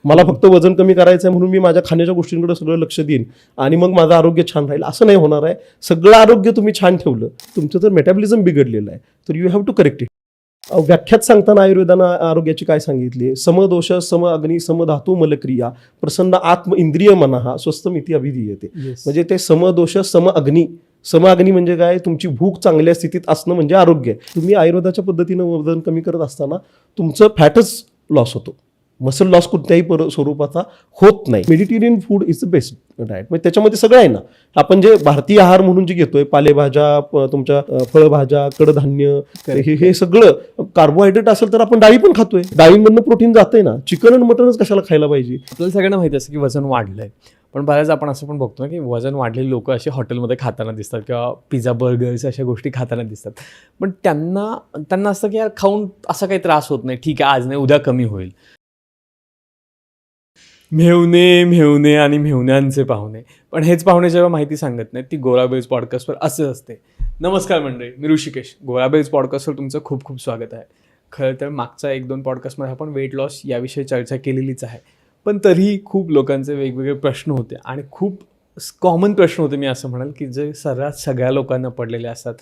मला फक्त वजन कमी करायचं आहे म्हणून मी माझ्या खाण्याच्या गोष्टींकडे सगळं लक्ष देईन आणि मग माझं आरोग्य छान राहील असं नाही होणार आहे. सगळं आरोग्य तुम्ही छान ठेवलं, तुमचं जर मेटाबॉलिझम बिघडलेलं आहे तर you have to correct it. व्याख्यात सांगताना आयुर्वेदानं आरोग्याची काय सांगितली? समदोष सम अग्नी समधातू मलक्रिया प्रसन्न आत्म इंद्रिय मनः स्वस्थमिती अभिधीयते. म्हणजे ते समदोष सम अग्नी म्हणजे काय? तुमची भूक चांगल्या स्थितीत असणं म्हणजे आरोग्य आहे. तुम्ही आयुर्वेदाच्या पद्धतीनं वजन कमी करत असताना तुमचं फॅटच लॉस होतो, मसल लॉस कोणत्याही स्वरूपाचा होत नाही. Mediterranean food is the best diet. म्हणजे त्याच्यामध्ये सगळं आहे ना. आपण जे भारतीय आहार म्हणून जे घेतोय, पालेभाज्या, तुमच्या फळभाज्या, कडधान्य, हे सगळं कार्बोहायड्रेट असेल तर आपण डाळी पण खातोय, डाळीमधनं प्रोटीन जातंय ना. चिकन आणि मटनच कशाला खायला पाहिजे? आपल्याला सगळ्यांना माहिती असतं की वजन वाढलंय, पण बऱ्याच आपण असं पण बघतो ना की वजन वाढलेले लोक असे हॉटेलमध्ये खाताना दिसतात किंवा पिझ्झा बर्गर्स अशा गोष्टी खाताना दिसतात. पण त्यांना असतं की यार खाऊन असा काही त्रास होत नाही, ठीक आहे आज नाही उद्या कमी होईल. मेहुणे आणि मेहुण्यांचे पाहुणे, पण हेच पाहुणे जेव्हा माहिती सांगत नाहीत ती गोराबेज पॉडकास्टवर असे असते. नमस्कार मंडळी, मी ऋषिकेश. गोराबेज पॉडकास्टवर तुमचं खूप खूप स्वागत आहे. खरं तर मागच्या 1-2 पॉडकास्टमध्ये आपण वेट लॉस याविषयी चर्चा केलेलीच आहे, पण तरीही खूप लोकांचे वेगवेगळे प्रश्न होते आणि खूप कॉमन प्रश्न होते, मी असं म्हणाल की जे सर्रास सगळ्या लोकांना पडलेले असतात.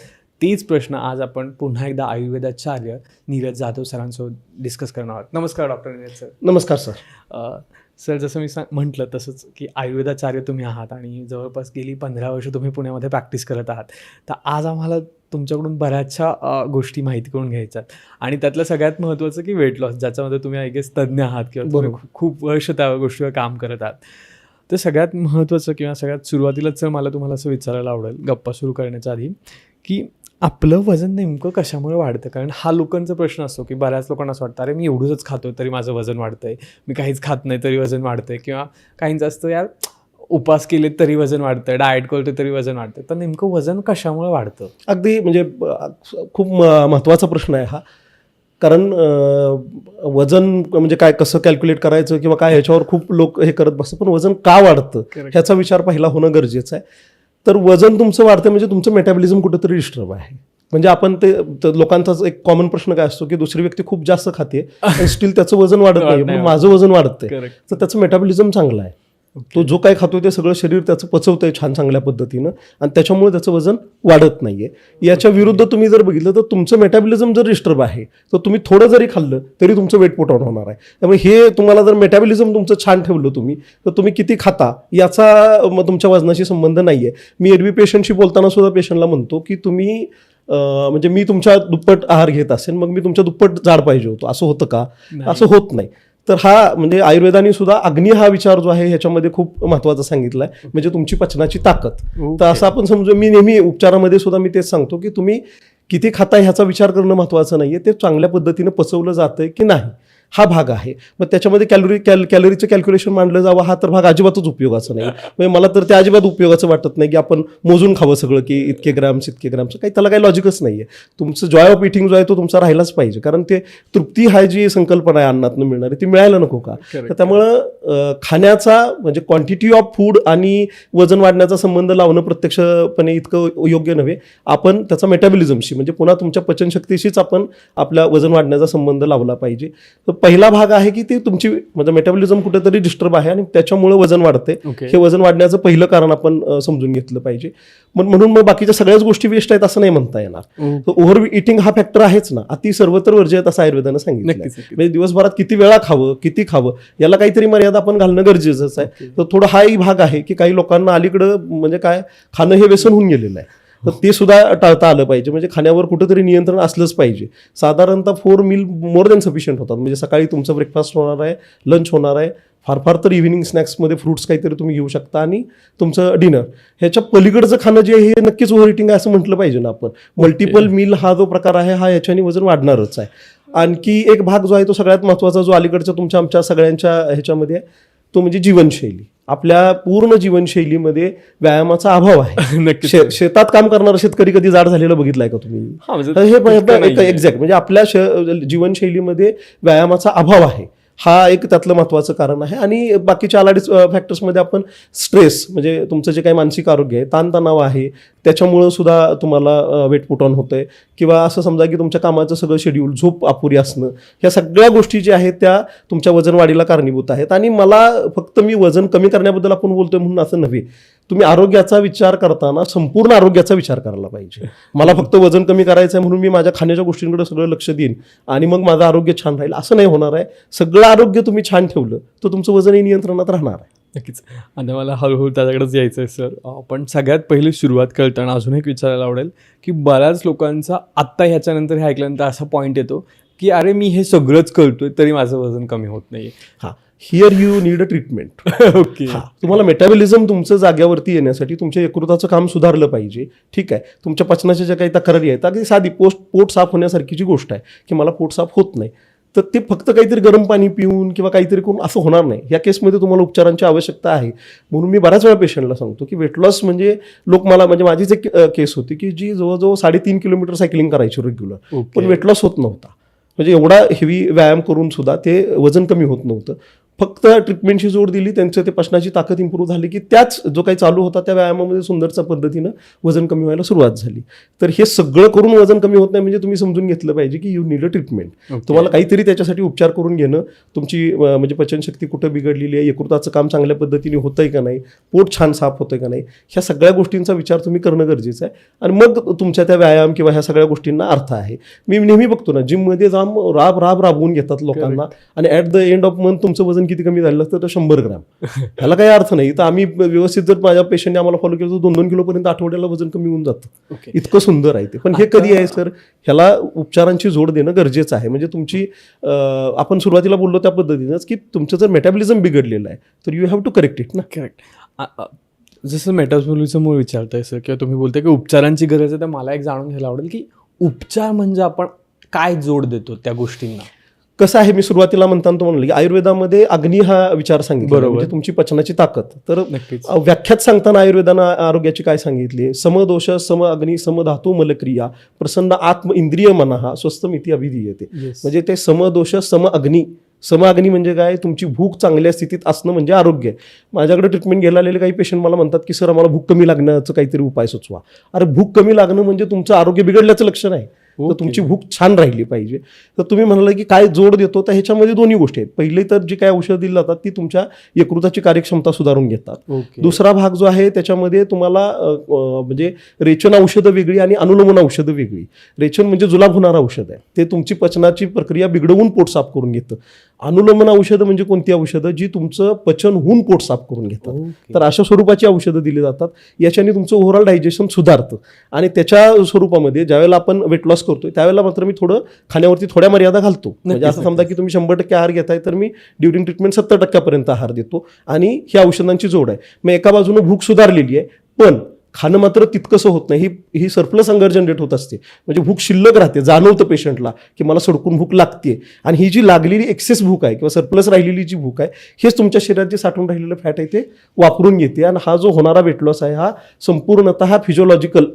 तेच प्रश्न आज आपण पुन्हा एकदा आयुर्वेदाचार्य नीरज जाधव सरांसोबत डिस्कस करणार आहोत. नमस्कार डॉक्टर नीरज सर. नमस्कार सर. सर, जसं मी म्हटलं तसंच की आयुर्वेदाचार्य तुम्ही आहात आणि जवळपास गेली 15 वर्ष तुम्ही पुण्यामध्ये प्रॅक्टिस करत आहात. तर आज आम्हाला तुमच्याकडून बऱ्याचशा गोष्टी माहिती करून घ्यायच्यात आणि त्यातलं सगळ्यात महत्त्वाचं की वेट लॉस, ज्याच्यामध्ये तुम्ही आय गेस तज्ज्ञ आहात किंवा तुम्ही खूप वर्ष त्या गोष्टीवर काम करत आहात. तर सगळ्यात महत्त्वाचं किंवा सगळ्यात सुरुवातीलाच मला तुम्हाला असं विचारायला आवडेल गप्पा सुरू करण्याच्या आधी की आपलं वजन नेमकं कशामुळे वाढतं? कारण हा लोकांचा प्रश्न असतो की बऱ्याच लोकांना असं वाटतं अरे मी एवढंच खातो तरी माझं वजन वाढतंय, मी काहीच खात नाही तरी वजन वाढतंय, किंवा काहींचं असतं यार उपास केले तरी वजन वाढतंय, डाएट करतो तरी वजन वाढतंय. तर नेमकं वजन कशामुळे वाढतं? अगदी म्हणजे खूप महत्त्वाचा प्रश्न आहे हा. कारण वजन म्हणजे काय, कसं कॅल्क्युलेट करायचं किंवा काय, ह्याच्यावर खूप लोक हे करत बसतात. पण वजन का वाढतं ह्याचा विचार पहिला होणं गरजेचं आहे. तर वजन तुमचं वाढतं म्हणजे तुमचं मेटाबॉलिझम कुठेतरी डिस्टर्ब आहे. म्हणजे आपण ते लोकांचाच एक कॉमन प्रश्न काय असतो की दुसरी व्यक्ती खूप जास्त खाते आणि स्टील त्याचं वजन वाढत नाही, पण माझं वजन वाढतंय, तर त्याचं मेटाबॉलिझम चांगलं आहे. तो जो काय खातोय ते सगळं शरीर त्याचं पचवतंय छान चांगल्या पद्धतीनं आणि त्याच्यामुळे त्याचं वजन वाढत नाहीये. याच्या विरुद्ध तुम्ही जर बघितलं तर तुमचं मेटाबॉलिझम जर डिस्टर्ब आहे तर तुम्ही थोडं जरी खाल्लं तरी तुमचं वेट पुट ऑन होणार आहे. त्यामुळे हे तुम्हाला जर मेटाबॉलिझम तुमचं छान ठेवलं तुम्ही, तर तुम्ही किती खाता याचा तुमच्या वजनाशी संबंध नाहीये. मी एरवी पेशंटशी बोलताना सुद्धा पेशंटला म्हणतो की तुम्ही म्हणजे मी तुमच्या दुप्पट आहार घेत असेल मग मी तुमच्या दुप्पट जाड पाहिजे होतो, असं होतं का? असं होत नाही. तर हा म्हणजे आयुर्वेदाने सुद्धा अग्नी हा विचार जो आहे ह्याच्यामध्ये खूप महत्त्वाचा सांगितला आहे, म्हणजे तुमची पचनाची ताकद. तर असं आपण समजू, मी नेहमी उपचारामध्ये सुद्धा मी तेच सांगतो की तुम्ही किती खाताय ह्याचा विचार करणं महत्त्वाचं नाहीये, ते चांगल्या पद्धतीनं पचवलं जातंय की नाही हा भाग आहे. मग त्याच्यामध्ये कॅलरीचं कॅल्क्युलेशन मांडलं जावं हा तर भाग अजिबातच उपयोगाचा नाही. म्हणजे मला तर ते अजिबात उपयोगाचं वाटत नाही की आपण मोजून खावं सगळं की इतके ग्रॅम्स काही, त्याला काही लॉजिकच नाही आहे. तुमचं जॉय ऑफ इटिंग जो आहे तो तुमचा राहिलाच पाहिजे, कारण ते तृप्ती हा जी संकल्पना आहे अन्नातनं मिळणारी ती मिळायला नको का? तर त्यामुळं खाण्याचा म्हणजे क्वांटिटी ऑफ फूड आणि वजन वाढण्याचा संबंध लावणं प्रत्यक्षपणे इतकं योग्य नव्हे. आपण त्याचा मेटाबॉलिझमशी म्हणजे पुन्हा तुमच्या पचनशक्तीशीच आपण आपल्या वजन वाढण्याचा संबंध लावला पाहिजे. पहिला भाग आहे की ते तुमची म्हणजे मेटाबॉलिझम कुठेतरी डिस्टर्ब आहे आणि त्याच्यामुळे वजन वाढते. हे वजन वाढण्याचं पहिलं कारण आपण समजून घेतलं पाहिजे. म्हणून मग बाकीच्या सगळ्याच गोष्टी वेस्ट आहेत असं नाही म्हणता येणार. ओव्हर इटिंग हा फॅक्टर आहेच ना, अति सर्वत्र वर्ज्य असं आयुर्वेदानं सांगितलं. म्हणजे दिवसभरात किती वेळा खावं, किती खावं याला काहीतरी मर्यादा आपण घालणं गरजेचंच आहे. तर थोडा हाही भाग आहे की काही लोकांना अलीकडं म्हणजे काय खाणं हे व्यसन होऊन गेलेलं आहे, तर ते सुद्धा टाळता आलं पाहिजे. म्हणजे खाण्यावर कुठंतरी नियंत्रण असलंच पाहिजे. साधारणतः 4 मील मोर दॅन सफिशियंट होतात. म्हणजे सकाळी तुमचं ब्रेकफास्ट होणार आहे, लंच होणार आहे, फार तर इव्हिनिंग स्नॅक्समध्ये फ्रुट्स काहीतरी तुम्ही घेऊ शकता आणि तुमचं डिनर. ह्याच्या पलीकडचं खाणं जे आहे हे नक्कीच ओव्हर इटिंग आहे असं म्हटलं पाहिजे ना आपण. मल्टिपल मील हा जो प्रकार आहे हा याच्याने वजन वाढणारच आहे. आणखी एक भाग जो आहे तो सगळ्यात महत्त्वाचा जो अलीकडच्या तुमच्या आमच्या सगळ्यांच्या ह्याच्यामध्ये आहे तो म्हणजे जीवनशैली. आपल्या पूर्ण जीवनशैलीमध्ये व्यायामाचा अभाव आहे. शेतात काम करणारा शेतकरी कधी जाड झालेलं बघितलंय का तुम्ही? हे एक्झॅक्ट म्हणजे आपल्या जीवनशैलीमध्ये व्यायामाचा अभाव आहे. हा एक त्यातलं महत्त्वाचं कारण आहे. आणि बाकीच्या अलाडी फॅक्टर्समध्ये आपण स्ट्रेस म्हणजे तुमचं जे काही मानसिक आरोग्य आहे, ताणतणाव आहे, त्याच्यामुळं सुद्धा तुम्हाला वेट पुट ऑन होतंय, किंवा असं समजा की तुमच्या कामाचं सगळं शेड्यूल, झोप अपुरी असणं, ह्या सगळ्या गोष्टी ज्या आहेत त्या तुमच्या वजन वाढीला कारणीभूत आहेत. आणि मला फक्त मी वजन कमी करण्याबद्दल आपण बोलतोय म्हणून असं नव्हे, तुम्ही आरोग्याचा विचार करताना संपूर्ण आरोग्याचा विचार करायला पाहिजे. मला फक्त वजन कमी करायचं आहे म्हणून मी माझ्या खाण्याच्या गोष्टींकडे सगळं लक्ष देईन आणि मग माझं आरोग्य छान राहील, असं नाही होणार आहे. सगळं आरोग्य तुम्ही छान ठेवलं तर तुमचं वजनही नियंत्रणात राहणार आहे. नक्कीच. आता मला हळूहळू त्याच्याकडेच यायचं आहे सर. पण सगळ्यात पहिली सुरुवात करताना अजून एक विचारायला आवडेल की बऱ्याच लोकांचा आत्ता ह्याच्यानंतर हे ऐकल्यानंतर असा पॉईंट येतो की अरे मी हे सगळंच करतोय तरी माझं वजन कमी होत नाही. हां, here you need a treatment. Okay. तुम्हाला मेटाबॉलिझम तुमचं जाग्यावरती येण्यासाठी तुमच्या यकृताचं काम सुधारलं पाहिजे. ठीक आहे, तुमच्या पचनाच्या ज्या काही तक्रारी आहेत अगदी साधी पोट साफ होण्यासारखीची गोष्ट आहे की मला पोट साफ होत नाही, तर ते फक्त काहीतरी गरम पाणी पिऊन किंवा काहीतरी करून असं होणार नाही. या केसमध्ये तुम्हाला उपचारांची आवश्यकता आहे. म्हणून मी बऱ्याच वेळा पेशंटला सांगतो की वेट लॉस म्हणजे लोक मला म्हणजे माझीच एक केस होती की जी जवळजवळ 3.5 किलोमीटर सायकलिंग करायची रेग्युलर, पण वेट लॉस होत नव्हता. म्हणजे एवढा हेवी व्यायाम करून सुद्धा ते वजन कमी होत नव्हतं. फक्त ट्रीटमेंटची जोड दिली, त्यांचं ते पचनाची ताकद इम्प्रूव्ह झाली की त्याच जो काही चालू होता त्या व्यायामामध्ये सुंदरच्या पद्धतीनं वजन कमी व्हायला सुरुवात झाली. तर हे सगळं करून वजन कमी होत नाही म्हणजे तुम्ही समजून घेतलं पाहिजे की यू नीड अ ट्रीटमेंट. तुम्हाला काहीतरी त्याच्यासाठी उपचार करून घेणं, तुमची म्हणजे पचनशक्ती कुठं बिघडलेली आहे, यकृताचं काम चांगल्या पद्धतीने होतंय का नाही, पोट छान साफ होतंय का नाही, ह्या सगळ्या गोष्टींचा विचार तुम्ही करणं गरजेचं आहे. आणि मग तुमच्या त्या व्यायाम किंवा ह्या सगळ्या गोष्टींना अर्थ आहे. मी नेहमी बघतो ना, जिममध्ये जाऊन राबवून घेतात लोकांना आणि at the end of month तुमचं वजन किती कमी झालं असतं तर 100 ग्रॅम. ह्याला काही अर्थ नाही. तर आम्ही व्यवस्थित जर माझ्या पेशंटने आम्हाला फॉलो केलं तर 2-2 किलोपर्यंत आठवड्याला वजन कमी होऊन जातं. इतकं सुंदर आहे ते. पण हे कधी आहे सर, ह्याला उपचारांची जोड देणं गरजेचं आहे. म्हणजे तुमची आपण सुरुवातीला बोललो त्या पद्धतीनंच की तुमचं जर मेटाबॉलिझम बिघडलेलं आहे तर you have to correct it ना. करेक्ट. जसं मेटाबॉलिझममुळे विचारताय सर किंवा तुम्ही बोलताय की उपचारांची गरज आहे, तर मला एक जाणून घ्यायला आवडेल की उपचार म्हणजे आपण काय जोड देतो त्या गोष्टींना. कसं आहे, मी सुरुवातीला म्हणताना तो म्हणलं की आयुर्वेदामध्ये अग्नी हा विचार सांगितला, म्हणजे तुमची पचनाची ताकद. तर व्याख्यात सांगताना आयुर्वेदानं आरोग्याची काय सांगितली, समदोष सम अग्नी समधातू मलक्रिया प्रसन्न आत्म इंद्रिय मनः स्वस्थमिती अभिधीयते. म्हणजे ते समदोष सम अग्नी म्हणजे काय, तुमची भूक चांगल्या स्थितीत असणं म्हणजे आरोग्य. माझ्याकडे ट्रीटमेंट घ्यायला आलेले काही पेशंट मला म्हणतात की सर आम्हाला भूक कमी लागण्याचं काहीतरी उपाय सुचवा. अरे भूक कमी लागणं म्हणजे तुमचं आरोग्य बिघडल्याचं लक्षण आहे. तर तुमची भूक छान राहिली पाहिजे. तर तुम्ही म्हणाला की काय जोड देतो, तर ह्याच्यामध्ये दोन्ही गोष्टी आहेत. पहिली तर जी काय औषधं दिली जातात ती तुमच्या यकृताची कार्यक्षमता सुधारून घेतात. दुसरा भाग जो आहे त्याच्यामध्ये तुम्हाला म्हणजे रेचन औषधं वेगळी आणि अनुलोमन औषधं वेगळी. रेचन म्हणजे जुलाब होणारं औषध आहे, ते तुमची पचनाची प्रक्रिया बिघडवून पोट साफ करून घेतं. अनुलोमन औषधं म्हणजे कोणती औषधं, जी तुमचं पचन होऊन पोट साफ करून घेतात. तर अशा स्वरूपाची औषधं दिली जातात. याच्याने तुमचं ओव्हरऑल डायजेशन सुधारतं. आणि त्याच्या स्वरूपामध्ये ज्यावेळेला आपण वेट लॉस करतोय त्यावेळेला मात्र मी थोडं खाण्यावरती थोड्या मर्यादा घालतो. म्हणजे असं समजा की तुम्ही 100% आहार घेताय तर मी ड्युरिंग ट्रीटमेंट 70% आहार देतो आणि ही औषधांची जोड आहे. मग एका बाजूने भूक सुधारलेली आहे, पण खाणं मात्र तितकंसं होत नाही. ही सरप्लस हंगर जनरेट होत असते. म्हणजे भूक शिल्लक राहते, जाणवतं पेशंटला की मला सडकून भूक लागते. आणि ही जी लागलेली एक्सेस भूक आहे किंवा सरप्लस राहिलेली जी भूक आहे, हेच तुमच्या शरीरात जे साठवून राहिलेलं फॅट आहे ते वापरून घेते. आणि हा जो होणारा वेट लॉस आहे हा संपूर्णतः फिजिओलॉजिकल,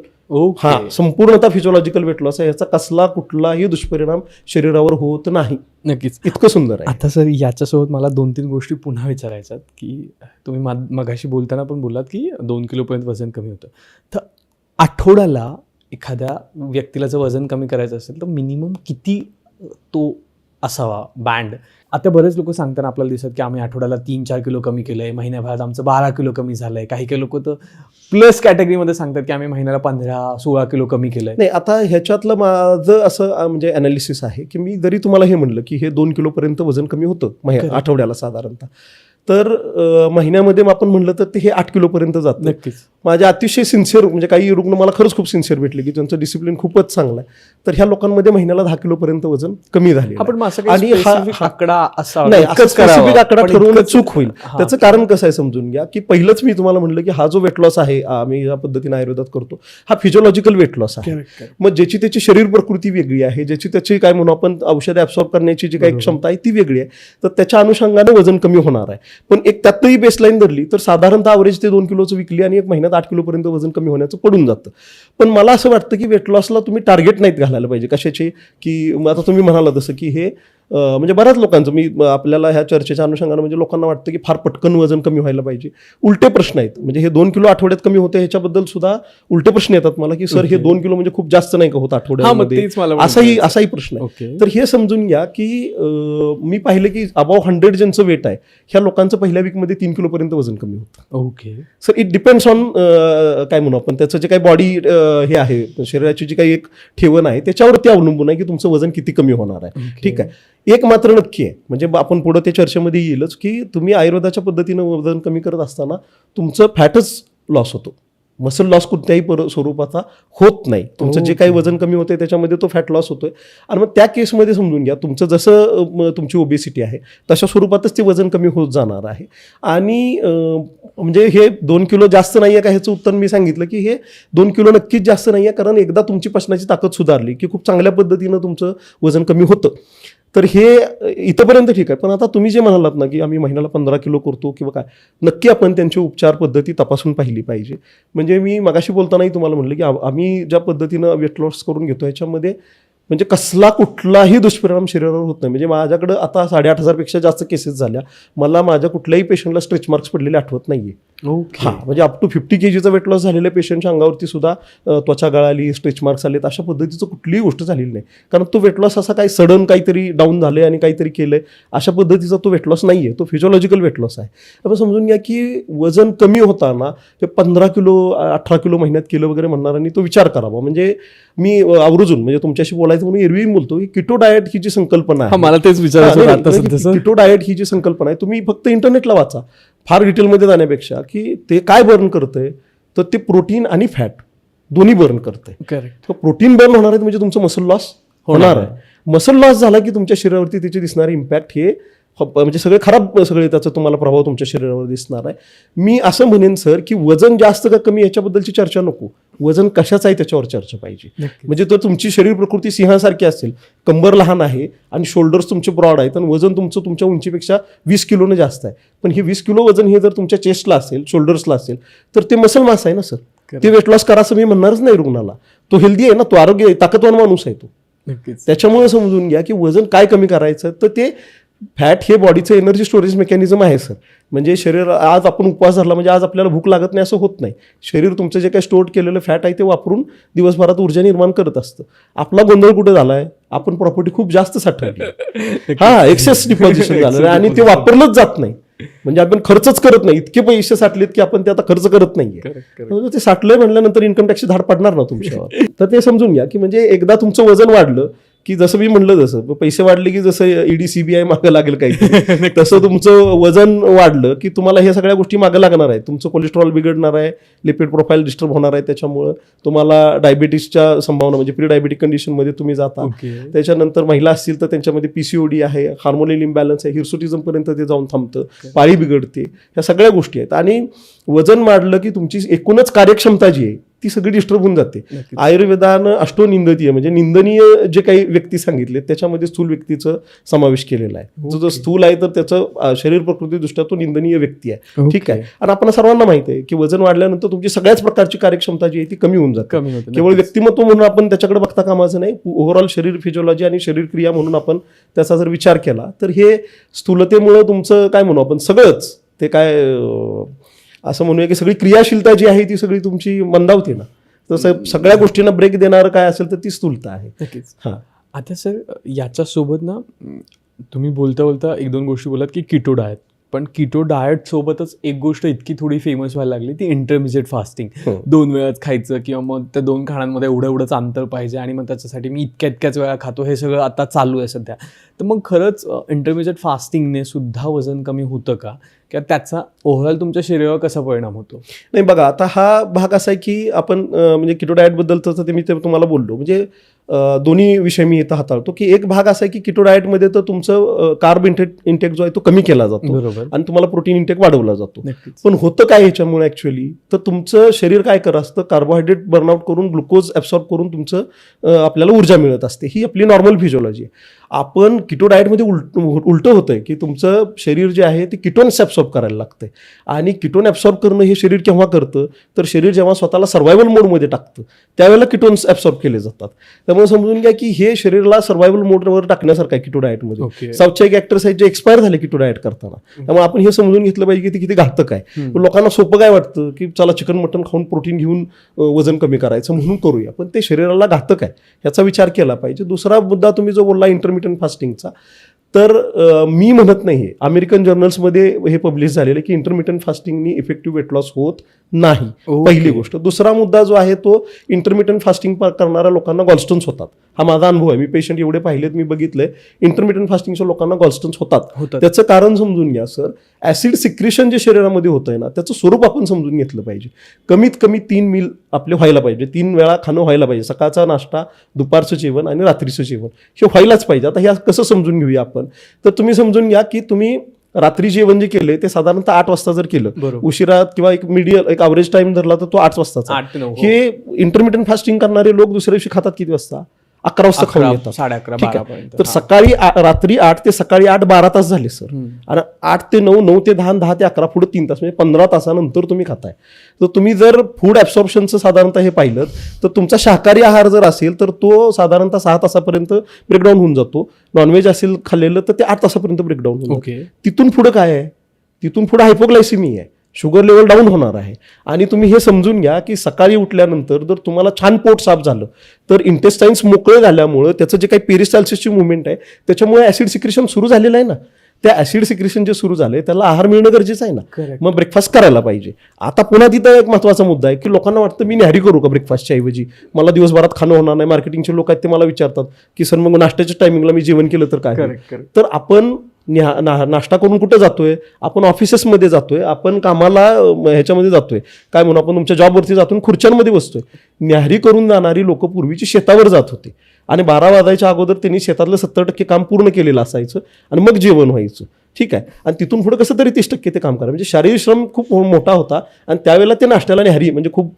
संपूर्णतः फिजिओलॉजिकल वेट लॉस आहे. याचा कसला कुठलाही दुष्परिणाम शरीरावर होत नाही. नक्कीच. इतकं सुंदर आहे. आता सर याच्यासोबत मला 2-3 गोष्टी पुन्हा विचारायच्यात की तुम्ही मगाशी बोलताना पण बोललात की 2 किलोपर्यंत वजन कमी होतं. तर आठवड्याला एखाद्या व्यक्तीला जर वजन कमी करायचं असेल तर मिनिमम किती तो असावा बँड. आता बरेच लोक सांगताना आपल्याला दिसत की आम्ही आठवड्याला 3-4 किलो कमी केलंय, महिन्याभरात आमचं 12 किलो कमी झालंय. काही लोक तर प्लस कॅटेगरीमध्ये सांगतात की आम्ही महिन्याला 15-16 किलो कमी केलंय. नाही, आता ह्याच्यातलं माझं असं म्हणजे अनालिसिस आहे की मी जरी तुम्हाला हे म्हणलं की हे 2 किलोपर्यंत वजन कमी होतं आठवड्याला साधारणतः, तर महिन्यामध्ये आपण म्हणलं तर ते हे 8 किलोपर्यंत जातं. नक्कीच. माझे अतिशय सिन्सिअर म्हणजे काही रुग्ण मला खरंच खूप सिन्सिअर भेटले की त्यांचं डिसिप्लिन खूपच चांगलं आहे. तर ह्या लोकांमध्ये महिन्याला 10 किलोपर्यंत वजन कमी झाले. आणि आकडा असा नाही, स्पेसिफिक आकडा ठरवून चूक होईल. त्याचं कारण कसं आहे समजून घ्या की पहिलंच मी तुम्हाला म्हणलं की हा जो वेट लॉस आहे आम्ही या पद्धतीने आयुर्वेदात करतो, हा फिजिओलॉजिकल वेट लॉस आहे. मग ज्याची त्याची शरीर प्रकृती वेगळी आहे, ज्याची त्याची काय म्हणू आपण औषधे ऍब्सॉर्ब करण्याची जी काही क्षमता आहे ती वेगळी आहे. तर त्याच्या अनुषंगाने वजन कमी होणार आहे. पण एक त्यातही बेसलाईन धरली तर साधारणतः अवरेज ते 2 किलोचं विकली आणि एक महिन्यात 8 किलोपर्यंत वजन कमी होण्याचं पडून जातं. पण मला असं वाटतं की वेट लॉसला तुम्ही टार्गेट नाहीत घालायला पाहिजे कशाचे, की आता तुम्ही म्हणाला तसं की हे म्हणजे बऱ्याच लोकांचं आपल्याला ह्या चर्चेच्या अनुषंगानं म्हणजे लोकांना वाटतं की फार पटकन वजन कमी व्हायला पाहिजे. उलटे प्रश्न आहेत. म्हणजे हे 2 किलो आठवड्यात कमी होते ह्याच्याबद्दल सुद्धा उलटे प्रश्न येतात मला की सर हे 2 किलो म्हणजे खूप जास्त नाही का होत आठवड्यामध्ये, असाही प्रश्न आहे. तर हे समजून घ्या की मी पाहिलं की अबाव 100 ज्यांचं वेट आहे ह्या लोकांचं पहिल्या वीकमध्ये 3 किलोपर्यंत वजन कमी होतं. Okay sir it depends on काय म्हणू आपण त्याचं जे काही बॉडी हे आहे शरीराची जी काही एक ठेवण आहे त्याच्यावरती अवलंबून आहे की तुमचं वजन किती कमी होणार आहे. ठीक आहे. एक मात्र नक्की आहे म्हणजे आपण पुढे त्या चर्चेमध्ये येईलच की तुम्ही आयुर्वेदाच्या पद्धतीनं वजन कमी करत असताना तुमचं फॅटच लॉस होतो. मसल लॉस कोणत्याही स्वरूपाचा होत नाही. तुमचं जे काही वजन कमी होते त्याच्यामध्ये तो फॅट लॉस होतोय. आणि मग त्या केसमध्ये समजून घ्या तुमचं जसं तुमची ओबेसिटी आहे तशा स्वरूपातच ते वजन कमी होत जाणार आहे. आणि म्हणजे हे 2 किलो जास्त नाही आहे का ह्याचं उत्तर मी सांगितलं की हे 2 किलो नक्कीच जास्त नाही आहे कारण एकदा तुमची पचनाची ताकद सुधारली की खूप चांगल्या पद्धतीनं तुमचं वजन कमी होतं. तर हे इथंपर्यंत ठीक आहे. पण आता तुम्ही जे म्हणालात ना की आम्ही महिन्याला 15 किलो करतो किंवा काय, नक्की आपण त्यांची उपचार पद्धती तपासून पाहिली पाहिजे. म्हणजे मी मगाशी बोलतानाही तुम्हाला म्हटलं की आम्ही ज्या पद्धतीनं वेट लॉस करून घेतो ह्याच्यामध्ये म्हणजे कुठलाही दुष्परिणाम शरीरावर होत नाही. म्हणजे माझ्याकडं आता 8,500 पेक्षा जास्त केसेस झाल्या. मला माझ्या कुठल्याही पेशंटला स्ट्रेच मार्क्स पडलेले आठवत नाहीये. ओके म्हणजे अप टू 50 kgचा वेट लॉस झालेल्या पेशंटच्या अंगावरती सुद्धा त्वचा गळाली, स्ट्रेच मार्क्स आलेत, अशा पद्धतीचं कुठलीही गोष्ट झालेली नाही. कारण तो वेट लॉस असा काही सडन काहीतरी डाऊन झालंय आणि काहीतरी केलंय अशा पद्धतीचा तो वेट लॉस नाहीये. तो फिजिओलॉजिकल वेट लॉस आहे. आपण समजून घ्या की वजन कमी होताना हे 15 किलो 18 किलो महिन्यात केलं वगैरे म्हणणाऱ्यांनी तो विचार करावा. म्हणजे मी आवर्जून म्हणजे तुमच्याशी बोलायचं म्हणून एरवी बोलतो की किटो डाएट ही जी संकल्पना आहे, मला तेच विचारायचं किटो डाएट ही जी संकल्पना आहे तुम्ही फक्त इंटरनेटला वाचा फार डिटेलमध्ये जाण्यापेक्षा की ते काय बर्न करतंय. तर ते प्रोटीन आणि फॅट दोन्ही बर्न करतंय. करेक्ट. प्रोटीन बर्न होणार आहे म्हणजे तुमचं मसल लॉस होणार आहे. मसल लॉस झाला की तुमच्या शरीरावरती त्याचे दिसणारे इम्पॅक्ट हे म्हणजे सगळे खराब त्याचा तुम्हाला प्रभाव तुमच्या शरीरावर दिसणार आहे. मी असं म्हणेन सर की वजन जास्त का कमी याच्याबद्दलची चर्चा नको, वजन कशाचं आहे त्याच्यावर चर्चा पाहिजे. म्हणजे तर तुमची शरीर प्रकृती सिंहासारखी असेल, कंबर लहान आहे आणि शोल्डर्स तुमचे ब्रॉड आहेत आणि वजन तुमचं तुमच्या उंचीपेक्षा 20 किलोनं जास्त आहे, पण हे 20 किलो वजन हे जर तुमच्या चेस्टला असेल, शोल्डर्सला असेल तर ते मसल मास आहे ना सर. ते वेट लॉस करा असं मी म्हणणारच नाही रुग्णाला. तो हेल्दी आहे ना, तो आरोग्य ताकदवान माणूस आहे तो. त्याच्यामुळे समजून घ्या की वजन काय कमी करायचं तर ते फॅट हे बॉडीचं एनर्जी स्टोरेज मेकॅनिझम आहे सर. म्हणजे शरीर आज आपण उपवास धरला म्हणजे आज आपल्याला भूक लागत नाही असं होत नाही. शरीर तुमचं जे काही स्टोअर केलेलं फॅट आहे ते वापरून दिवसभरात ऊर्जा निर्माण करत असतं. आपला गोंधळ कुठे झालाय, आपण प्रॉपर्टी खूप जास्त साठवली, एक्सेस डिपॉझिशन झालं आणि ते वापरलंच जात नाही. म्हणजे आपण खर्चच करत नाही. इतके पैसे साठलेत की आपण ते आता खर्च करत नाहीये. ते साठलंय म्हणल्यानंतर इन्कम टॅक्सची धाड पडणार ना तुमच्यावर. तर ते समजून घ्या की म्हणजे एकदा तुमचं वजन वाढलं की जसं मी म्हणलं जसं पैसे वाढले की जसं ईडी सीबीआय मागं लागेल काही तसं तुमचं वजन वाढलं की तुम्हाला हे सगळ्या गोष्टी मागं लागणार आहेत. तुमचं कोलेस्ट्रॉल बिघडणार आहे, लिपिड प्रोफाईल डिस्टर्ब होणार आहे, त्याच्यामुळं तुम्हाला डायबिटीसच्या संभावना म्हणजे प्री डायबिटिक कंडिशनमध्ये तुम्ही जाता. त्याच्यानंतर महिला असतील तर त्यांच्यामध्ये पीसीओडी आहे, हार्मोनल इम्बॅलन्स आहे, हिर्सुटिझमपर्यंत ते जाऊन थांबतं, पाळी बिघडते, ह्या सगळ्या गोष्टी आहेत. आणि वजन वाढलं की तुमची एकूणच कार्यक्षमता जी आहे ती सगळी डिस्टर्ब होऊन जाते. आयुर्वेदानं अष्टोनिंदतीय म्हणजे निंदनीय जे काही व्यक्ती सांगितले त्याच्यामध्ये स्थूल व्यक्तीचं समावेश केलेला आहे. जो स्थूल आहे तर त्याचं शरीर प्रकृतीदृष्ट्या तो निंदनीय व्यक्ती आहे. ठीक आहे. आणि आपण सर्वांना माहिती आहे की वजन वाढल्यानंतर तुमची सगळ्याच प्रकारची कार्यक्षमता जी आहे ती कमी होऊन जाते. केवळ व्यक्तिमत्व म्हणून आपण त्याच्याकडे बघता कामाचं नाही, ओव्हरऑल शरीर फिजिओलॉजी आणि शरीर क्रिया म्हणून आपण त्याचा जर विचार केला तर हे स्थूलतेमुळे तुमचं काय म्हणू आपण सगळंच ते काय असं म्हणूया की सगळी क्रियाशीलता जी आहे ती सगळी तुमची मंदावते ना. तसं सगळ्या गोष्टींना ब्रेक देणारं काय असेल तर ती स्थूलता आहे. हां. आता सर याच्यासोबत ना तुम्ही बोलता बोलता 1-2 गोष्टी बोलत की किटो डाएट, पण किटो डाएट सोबतच एक गोष्ट इतकी थोडी फेमस व्हायला लागली ती इंटरमिजिएट फास्टिंग. 2 वेळाच खायचं किंवा मग त्या 2 खाण्यांमध्ये एवढंच अंतर पाहिजे आणि मग त्याच्यासाठी मी इतक्याच वेळा खातो, हे सगळं आता चालू आहे सध्या. तर मग खरंच इंटरमिजिएट फास्टिंगने सुद्धा वजन कमी होतं का, किंवा त्याचा ओव्हरऑल तुमच्या शरीरावर कसा परिणाम होतो? नाही बघा, आता हा भाग असा आहे की आपण म्हणजे किटो डाएटबद्दल तर मी ते तुम्हाला बोललो म्हणजे दोन्ही विषय मी इथं हाताळतो की एक भाग असा आहे की किटो डाएटमध्ये तर तुमचं कार्ब इंटेक जो आहे तो कमी केला जातो आणि तुम्हाला प्रोटीन इंटेक वाढवला जातो. पण होतं काय ह्याच्यामुळे ऍक्च्युअली तर तुमचं शरीर काय करत असतं, कार्बोहायड्रेट बर्नआउट करून ग्लुकोज ऍब्सॉर्ब करून तुमचं आपल्याला ऊर्जा मिळत असते. ही आपली नॉर्मल फिजिओलॉजी आहे. आपण किटो डाएटमध्ये उलटं होतंय की तुमचं शरीर जे आहे ते किटोन्स ॲब्सॉर्ब करायला लागतंय. आणि किटोन ॲब्सॉर्ब करणं हे शरीर केव्हा करतं, तर शरीर जेव्हा स्वतःला सर्व्हायवल मोडमध्ये टाकतं त्यावेळेला किटोन्स ॲब्सॉर्ब केले जातात. त्यामुळे समजून घ्या की हे शरीराला सर्व्हायवल मोडवर टाकण्यासारखं आहे किटो डाएटमध्ये. साऊथचे एक ॲक्टर्स आहेत जे एक्सपायर झाले किटो डाएट करताना. त्यामुळे आपण हे समजून घेतलं पाहिजे की ते किती घातक आहे. पण लोकांना सोपं काय वाटतं की चला चिकन मटन खाऊन प्रोटीन घेऊन वजन कमी करायचं म्हणून करूया, पण ते शरीराला घातक आहे याचा विचार केला पाहिजे. दुसरा मुद्दा तुम्ही जो बोलला इंटरमिटंट फास्टिंगचा, तर मी म्हणत नाही, अमेरिकन जर्नल्समध्ये हे पब्लिश झालेलं की इंटरमिटंट फास्टिंगनी इफेक्टिव्ह वेट लॉस होत नाही. पहिली गोष्ट. दुसरा मुद्दा जो आहे तो इंटरमिटंट फास्टिंग करणाऱ्या लोकांना गॉलस्टोन्स होतात. हा माझा अनुभव आहे. मी पेशंट एवढे पाहिलेत, मी बघितलंय इंटरमिटंट फास्टिंगच्या लोकांना गॉलस्टोन्स होतात. त्याचं कारण समजून घ्या सर. ऍसिड सिक्रेशन जे शरीरामध्ये होतंय ना त्याचं स्वरूप आपण समजून घेतलं पाहिजे. कमीत कमी 3 मील आपले व्हायला पाहिजे, 3 वेळा खाणं व्हायला पाहिजे. सकाळचा नाश्ता, दुपारचं जेवण आणि रात्रीचं जेवण हे व्हायलाच पाहिजे. आता हे कसं समजून घेऊया आपण, तर तुम्ही समजून घ्या की तुम्ही रात्री जेवण जे केले ते साधारणतः 8 वाजता जर केलं, उशिरा किंवा एक मीडियम एक अवरेज टाइम धरला तर तो 8 वाजताचा. हे इंटरमिटंट फास्टिंग करणारे लोक दुसऱ्या दिवशी खातात किती वाजता? 11 वाजता खाऊन येतात. 11:30 तर सकाळी रात्री 8 ते सकाळी 8 12 तास झाले सर. आणि 8 ते 9, 9 ते 10, 10 ते 11 पुढे 3 तास, म्हणजे 15 तासानंतर तुम्ही खाताय. तर तुम्ही जर फूड ॲब्सॉर्प्शनचं साधारणतः हे पाहिलं तर तुमचा शाकाहारी आहार जर असेल तर तो साधारणतः 6 तासापर्यंत ब्रेकडाऊन होऊन जातो. नॉनव्हेज असेल खाल्लेलं तर ते 8 तासापर्यंत ब्रेकडाऊन होऊन जातो. तिथून पुढे काय आहे? तिथून पुढे हायपोग्लायसिमी आहे, शुगर लेवल डाऊन होणार आहे. आणि तुम्ही हे समजून घ्या की सकाळी उठल्यानंतर जर तुम्हाला छान पोट साफ झालं तर इंटेस्टाईन्स मोकळे झाल्यामुळं त्याचं जे काही पेरिस्टाल्सिसची मुवमेंट आहे त्याच्यामुळे ऍसिड सिक्रेशन सुरू झालेलं आहे ना. त्या ऍसिड सिक्रेशन जे सुरू झाले त्याला आहार मिळणं गरजेचं आहे ना. मग ब्रेकफास्ट करायला पाहिजे. आता पुन्हा तिथं एक महत्वाचा मुद्दा आहे की लोकांना वाटतं मी न्याहारी करू का ब्रेकफास्टच्या ऐवजी, मला दिवसभरात खाणं होणार नाही. मार्केटिंगचे लोक आहेत ते मला विचारतात की सर मग नाश्त्याच्या टायमिंगला मी जेवण केलं तर काय? तर आपण नाश्ता करून कुठे जातोय? आपण ऑफिसेसमध्ये जातोय, आपण कामाला ह्याच्यामध्ये जातोय, काय म्हणून आपण तुमच्या जॉबवरती जातून खुर्च्यांमध्ये बसतोय. न्याहारी करून जाणारी लोक पूर्वीची शेतावर जात होते आणि 12 वाजायच्या अगोदर त्यांनी शेतातलं 70% काम पूर्ण केलेलं असायचं आणि मग जेवण व्हायचं. ठीक आहे. आणि तिथून पुढे कसं तरी 30% ते काम करा, म्हणजे शारीरिक श्रम खूप मोठा होता. आणि त्यावेळेला ते नाश्त्याला न्याहारी म्हणजे खूप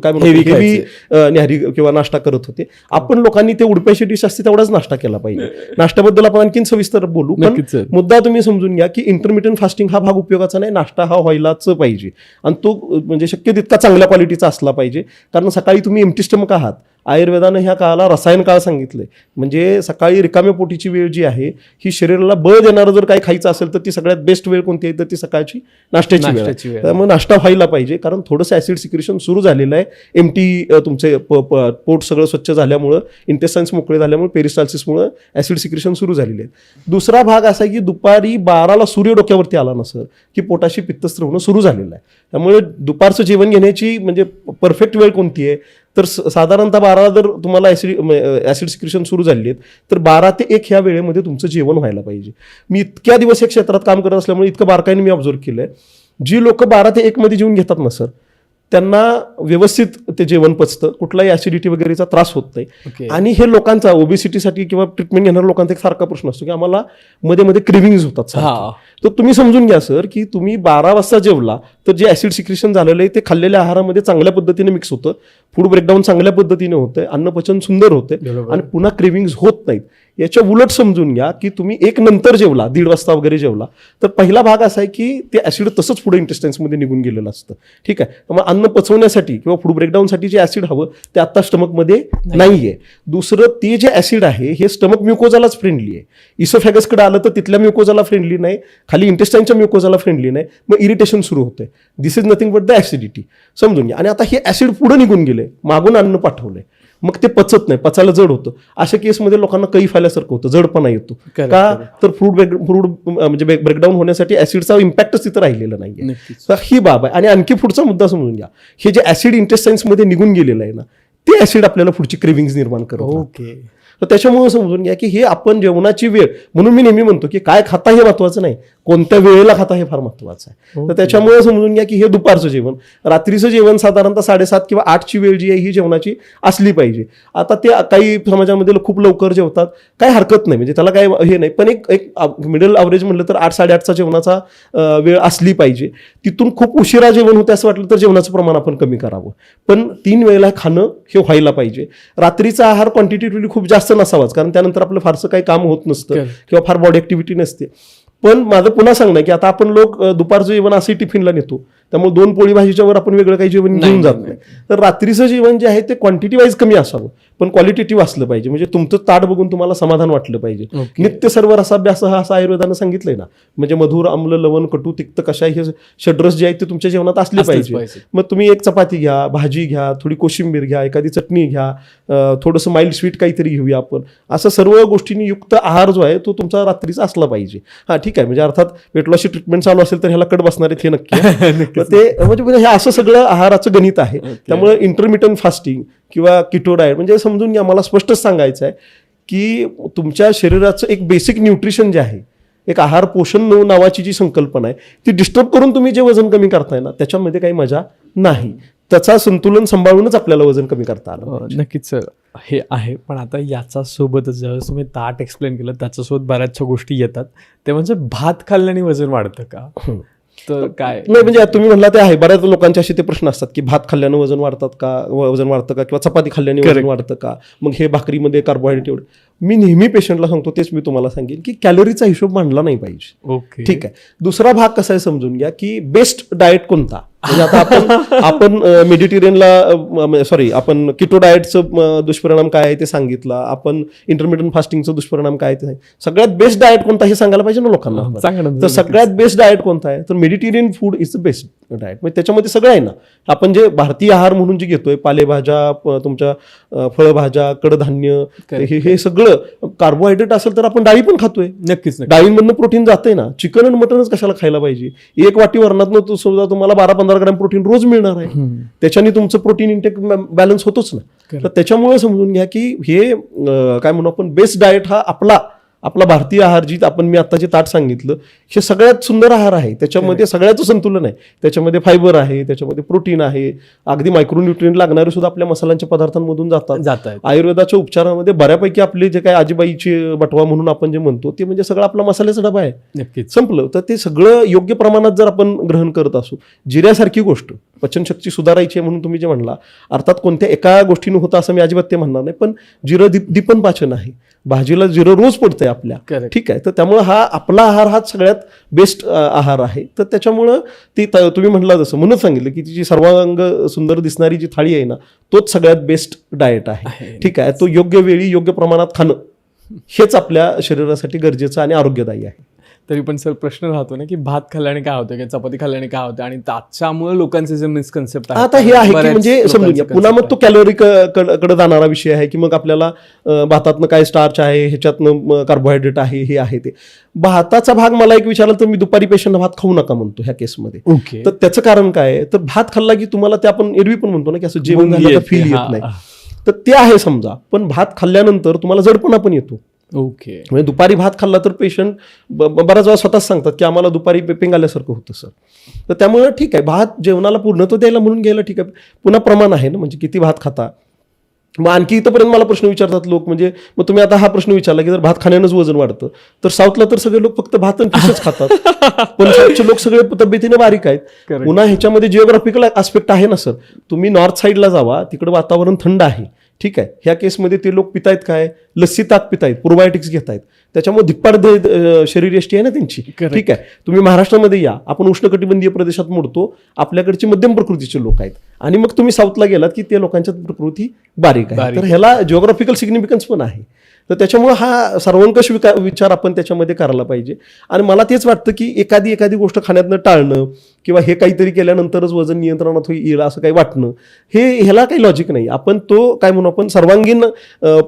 काय म्हणतात हेवी न्याहारी किंवा नाश्ता करत होते. आपण लोकांनी ते उडप्याची डिश असते तेवढाच नाश्ता केला पाहिजे. नाश्त्याबद्दल आपण आणखीन सविस्तर बोलू, पण मुद्दा तुम्ही समजून घ्या की इंटरमिटंट फास्टिंग हा भाग उपयोगाचा नाही. नाश्ता हा व्हायलाच पाहिजे आणि तो म्हणजे शक्य तितका चांगल्या क्वालिटीचा असला पाहिजे. कारण सकाळी तुम्ही एम्प्टी स्टमक आहात. आयुर्वेदानं ह्या काळाला रसायन काळ सांगितलंय. म्हणजे सकाळी रिकाम्या पोटीची वेळ जी आहे ही शरीराला बळ देणारं जर काही खायचं असेल तर ती सगळ्यात बेस्ट वेळ कोणती आहे तर ती सकाळची नाश्त्याची वेळ. त्यामुळे नाश्ता व्हायला पाहिजे. कारण थोडंसं ऍसिड सिक्रेशन सुरू झालेलं आहे. एमटी तुमचे पोट सगळं स्वच्छ झाल्यामुळं, इंटेस्टाईन्स मोकळे झाल्यामुळे, पेरिस्टाल्सिसमुळे ऍसिड सिक्रेशन सुरू झालेले आहे. दुसरा भाग असा आहे की दुपारी 12ला सूर्य डोक्यावरती आला नसर की पोटाशी पित्तस्त्र होणं सुरू झालेलं आहे. त्यामुळे दुपारचं जेवण घेण्याची म्हणजे परफेक्ट वेळ कोणती आहे तर साधारणतः 12 जर तुम्हाला ऍसिड सिक्रेशन सुरू झाली आहेत तर 12 ते 1 ह्या वेळेमध्ये तुमचं जेवण व्हायला पाहिजे. मी इतक्या दिवस या क्षेत्रात काम करत असल्यामुळे इतकं बारकाईने मी ऑब्झर्व केलंय. जी लोक 12 ते 1 मध्ये जेवून घेतात ना सर त्यांना व्यवस्थित ते जेवण पचतं, कुठलाही ऍसिडिटी वगैरेचा त्रास होत नाही. आणि हे लोकांचा ओबेसिटीसाठी किंवा ट्रीटमेंट घेणाऱ्या लोकांचा एक सारखा प्रश्न असतो की आम्हाला मध्ये मध्ये क्रेव्हिंग्ज होतात. तर तुम्ही समजून घ्या सर की तुम्ही 12 वाजता जेवला तर जे ऍसिड सिक्रेशन झालेलं आहे ते खाल्लेल्या आहारामध्ये चांगल्या पद्धतीने मिक्स होतं, फूड ब्रेकडाऊन चांगल्या पद्धतीने होतंय, अन्नपचन सुंदर होतंय आणि पुन्हा क्रेव्हिंग्ज होत नाहीत. याच्या उलट समजून घ्या की तुम्ही 1 नंतर जेवला, 1:30 वाजता वगैरे जेवला तर पहिला भाग असा आहे की ते ऍसिड तसंच पुढे इंटेस्टाईन्समध्ये निघून गेलेलं असतं. ठीक आहे. त्यामुळे अन्न पचवण्यासाठी किंवा फूड ब्रेकडाऊनसाठी जे ऍसिड हवं ते आता स्टमकमध्ये नाहीये. दुसरं ते जे ऍसिड आहे हे स्टमक म्युकोजालाच फ्रेंडली आहे. इसोफॅगसकडे आलं तर तिथल्या म्युकोजाला फ्रेंडली नाही, खाली इंटेस्टाईनच्या म्युकोजाला फ्रेंडली नाही. मग इरिटेशन सुरू होते. This is nothing but the acidity. समजून घ्या. आणि आता हे ऍसिड पुढे निघून गेले, मागून अन्न पाठवलंय, मग ते पचत नाही, पचायला जड होतं. अशा केसमध्ये लोकांना कई फायल्यासारखं होतं, जडपणा येतो. का तर फूड म्हणजे ब्रेकडाऊन होण्यासाठी ऍसिडचा इम्पॅक्टच तिथं राहिलेला नाहीये. तर ही बाब आहे. आणि आणखी पुढचा मुद्दा समजून घ्या, हे जे ऍसिड इंटेस्टाईन्समध्ये निघून गेलेलं आहे ना ते ऍसिड आपल्याला पुढची क्रेव्हिंग्ज निर्माण करतो. तर त्याच्यामुळे समजून घ्या की हे आपण जेवणाची वेळ, म्हणून मी नेहमी म्हणतो की काय खाता हे महत्वाचं नाही, कोणत्या वेळेला खाता हे फार महत्वाचं आहे. तर त्याच्यामुळे समजून घ्या की हे दुपारचं जेवण, रात्रीचं जेवण साधारणतः 7:30 किंवा 8ची वेळ जी आहे ही जेवणाची असली पाहिजे. आता ते काही समाजामध्ये खूप लवकर जेवतात, काही हरकत नाही, म्हणजे त्याला काही हे नाही, पण एक मिडल ॲव्हरेज म्हटलं तर 8-8:30चा जेवणाचा वेळ असली पाहिजे. तिथून खूप उशिरा जेवण होते असं वाटलं तर जेवणाचं प्रमाण आपण कमी करावं, पण 3 वेळेला खाणं हे व्हायला पाहिजे. रात्रीचा आहार क्वांटिटेटिव्हली खूप जास्त नसावाच, कारण त्यानंतर आपलं फारसं काही काम होत नसतं किंवा फार बॉडी ऍक्टिव्हिटी नसते. पण माझं पुन्हा सांगणं की आता आपण लोक दुपारचं जेवण असंही टिफिनला नेतो, त्यामुळे 2 पोळी भाजीच्या वर आपण वेगळं काही जेवण घेऊन जात नाही. तर रात्रीचं जेवण जे आहे ते क्वांटिटी वाईज कमी असावं, पण क्वालिटेटिव्ह असलं पाहिजे, म्हणजे तुमचं ताट बघून तुम्हाला समाधान वाटलं पाहिजे. नित्य सर्व रसाभ्यास हा असं आयुर्वेदानं सांगितलंय ना, म्हणजे मधुर, आम्ल, लवण, कटू, तिक्त, कषाय हे षड्रस जे आहेत ते तुमच्या जेवणात असले पाहिजे. मग तुम्ही एक चपाती घ्या, भाजी घ्या, थोडी कोशिंबीर घ्या, एखादी चटणी घ्या, थोडंसं माइल्ड स्वीट काहीतरी घेऊया आपण, असं सर्व गोष्टींनी युक्त आहार जो आहे तो तुमचा रात्रीचा असला पाहिजे. हा ठीक आहे, म्हणजे अर्थात वेट लॉसची ट्रीटमेंट चालू असेल तर ह्याला कट बसणार आहेत हे नक्की. ते म्हणजे हे असं सगळं आहाराचं गणित आहे. त्यामुळे इंटरमिटंट फास्टिंग किंवा किटो डाएट म्हणजे समजून घ्या, मला स्पष्टच सांगायचं आहे की तुमच्या शरीराचं एक बेसिक न्यूट्रिशन जे आहे, एक आहार पोषण नावाची जी संकल्पना आहे ती डिस्टर्ब करून तुम्ही जे वजन कमी करताय ना त्याच्यामध्ये काही मजा नाही. त्याचा संतुलन सांभाळूनच आपल्याला वजन कमी करता आलं. नक्कीच सर, हे आहे. पण आता याचा सोबतच ज्यावेळेस तुम्ही ताट एक्सप्लेन केलं त्याच्यासोबत बऱ्याचशा गोष्टी येतात, ते म्हणजे भात खाल्ल्याने वजन वाढतं का? तर काय नाही, म्हणजे तुम्ही म्हणला ते आहे, बऱ्याच लोकांचे असे ते प्रश्न असतात की भात खाल्ल्यानं वजन वाढतं का किंवा चपाती खाल्ल्याने वजन वाढतं का, मग हे भाकरीमध्ये कार्बोहायड्रेट एवढं. मी नेहमी पेशंटला सांगतो तेच मी तुम्हाला सांगेन की कॅलरीचा हिशोब मांडला नाही पाहिजे. ओके, ठीक आहे. दुसरा भाग कसा आहे समजून घ्या की बेस्ट डाएट कोणता. म्हणजे आता आपण मेडिटेरियनला आपण किटो डाएटचं दुष्परिणाम काय आहे ते सांगितलं, आपण इंटरमिटंट फास्टिंगचं दुष्परिणाम काय आहे ते, सगळ्यात बेस्ट डाएट कोणता हे सांगायला पाहिजे ना लोकांना. तर सगळ्यात बेस्ट डाएट कोणता आहे, तर Mediterranean food is the best diet. म्हणजे त्याच्यामध्ये सगळं आहे ना, आपण जे भारतीय आहार म्हणून जे घेतोय, पालेभाज्या, तुमच्या फळभाज्या, कडधान्य, हे सगळं कार्बोहायड्रेट असेल तर आपण डाळी पण खातोय. नक्कीच, डाळींमधनं प्रोटीन जातंय ना. चिकन आणि मटनच कशाला खायला पाहिजे? एक वाटी वरणातनं सुद्धा तुम्हाला 12-15 ग्रॅम प्रोटीन रोज मिळणार आहे. त्याच्याने तुमचं प्रोटीन इंटेक बॅलन्स होतोच ना. तर त्याच्यामुळे समजून घ्या की हे काय म्हणू आपण, बेस्ट डाएट हा आपला भारतीय आहार जी मी आता जे ताट सांगितलं हे सगळ्यात सुंदर आहार आहे. त्याच्यामध्ये सगळ्याचं संतुलन आहे, त्याच्यामध्ये फायबर आहे, त्याच्यामध्ये प्रोटीन आहे, अगदी मायक्रोन्यूट्रिएंट लागणारे सुद्धा आपल्या मसाल्यांच्या पदार्थांमधून जातात. आयुर्वेदाच्या उपचारामध्ये बऱ्यापैकी आपले जे काही आजीबाईचे बटवा म्हणून आपण जे म्हणतो ते म्हणजे सगळं आपला मसाल्याचा डबा आहे. नक्कीच संपलं. तर ते सगळं योग्य प्रमाणात जर आपण ग्रहण करत असू, जिऱ्यासारखी गोष्ट पचनशक्ती सुधारायची आहे म्हणून तुम्ही जे म्हणला, अर्थात कोणत्या एका गोष्टीनं होतं असं मी अजिबात ते म्हणणार नाही, पण जिरं दीपन पाचन आहे, भाजीला जिरं रोज पडतंय आपल्या. ठीक आहे. तर त्यामुळे हा आपला आहार हा सगळ्यात बेस्ट आहार आहे. तर त्याच्यामुळं ती तुम्ही म्हटला जसं म्हणून सांगितलं की तिची सर्वांग सुंदर दिसणारी जी थाळी आहे ना, तोच सगळ्यात बेस्ट डाएट आहे. ठीक आहे. तो योग्य वेळी योग्य प्रमाणात खाणं हेच आपल्या शरीरासाठी गरजेचं आणि आरोग्यदायी आहे. तरी पण सर प्रश्न राहतो ना की भात खाल्ल्याने काय होतं किंवा चपाती खाल्ल्याने काय होतं, आणि त्याच्यामुळे लोकांचे जे मिसकन्सेप्ट आहे आता हे आहे की म्हणजे समजून घ्या, पुन्हा मग तो कॅलरी कडे जाणारा विषय आहे की मग आपल्याला भातातनं काय स्टार्च आहे, ह्याच्यातनं कार्बोहायड्रेट आहे, हे आहे ते. भाताचा भाग मला एक विचारलं तर मी दुपारी पेशंटला भात खाऊ नका म्हणतो ह्या केसमध्ये. ओके. तर त्याचं कारण काय आहे, तर भात खाल्ला की तुम्हाला ते आपण एरवी पण म्हणतो ना की असं जेवण झालं तर फील येत नाही, तर ते आहे समजा. पण भात खाल्ल्यानंतर तुम्हाला जडपणा पण येतो. ओके. म्हणजे दुपारी भात खाल्ला तर पेशंट बऱ्याच वेळा स्वतःच सांगतात की आम्हाला दुपारी पेपिंग आल्यासारखं होतं सर. तर त्यामुळे ठीक आहे, भात जेवणाला पूर्णत्व द्यायला म्हणून घ्यायला ठीक आहे, पुन्हा प्रमाण आहे ना, म्हणजे किती भात खाता. मग आणखी इथंपर्यंत मला प्रश्न विचारतात लोक, म्हणजे मग तुम्ही आता हा प्रश्न विचारला की जर भात खाण्यानंच वजन वाढतं, तर साऊथला तर सगळे लोक फक्त भात आणि फिशच खातात, पण साऊथचे लोक सगळे तब्येतीने बारीक आहेत. पुन्हा ह्याच्यामध्ये जिओग्राफिकल आस्पेक्ट आहे ना सर. तुम्ही नॉर्थ साईडला जावा, तिकडे वातावरण थंड आहे. ठीक आहे. ह्या केसमध्ये ते लोक पितायत काय, लस्सी ताक पितायत, प्रोबायोटिक्स घेतायत, त्याच्यामुळे धिप्पाड शरीरयष्टी आहे ना त्यांची. ठीक आहे. तुम्ही महाराष्ट्रामध्ये या, आपण उष्णकटिबंधीय प्रदेशात मोडतो, आपल्याकडचे मध्यम प्रकृतीचे लोक आहेत, आणि मग तुम्ही साऊथला गेलात की ते लोकांच्या प्रकृती बारीक आहे. तर ह्याला जिओग्राफिकल सिग्निफिकन्स पण आहे. तर त्याच्यामुळे हा सर्वंकष विचार आपण त्याच्यामध्ये करायला पाहिजे. आणि मला तेच वाटतं की एखादी गोष्ट खाण्यातनं टाळणं किंवा हे काहीतरी केल्यानंतरच वजन नियंत्रणात येईल असं काही वाटणं, ह्याला काही लॉजिक नाही. आपण तो काय म्हणू, आपण सर्वांगीण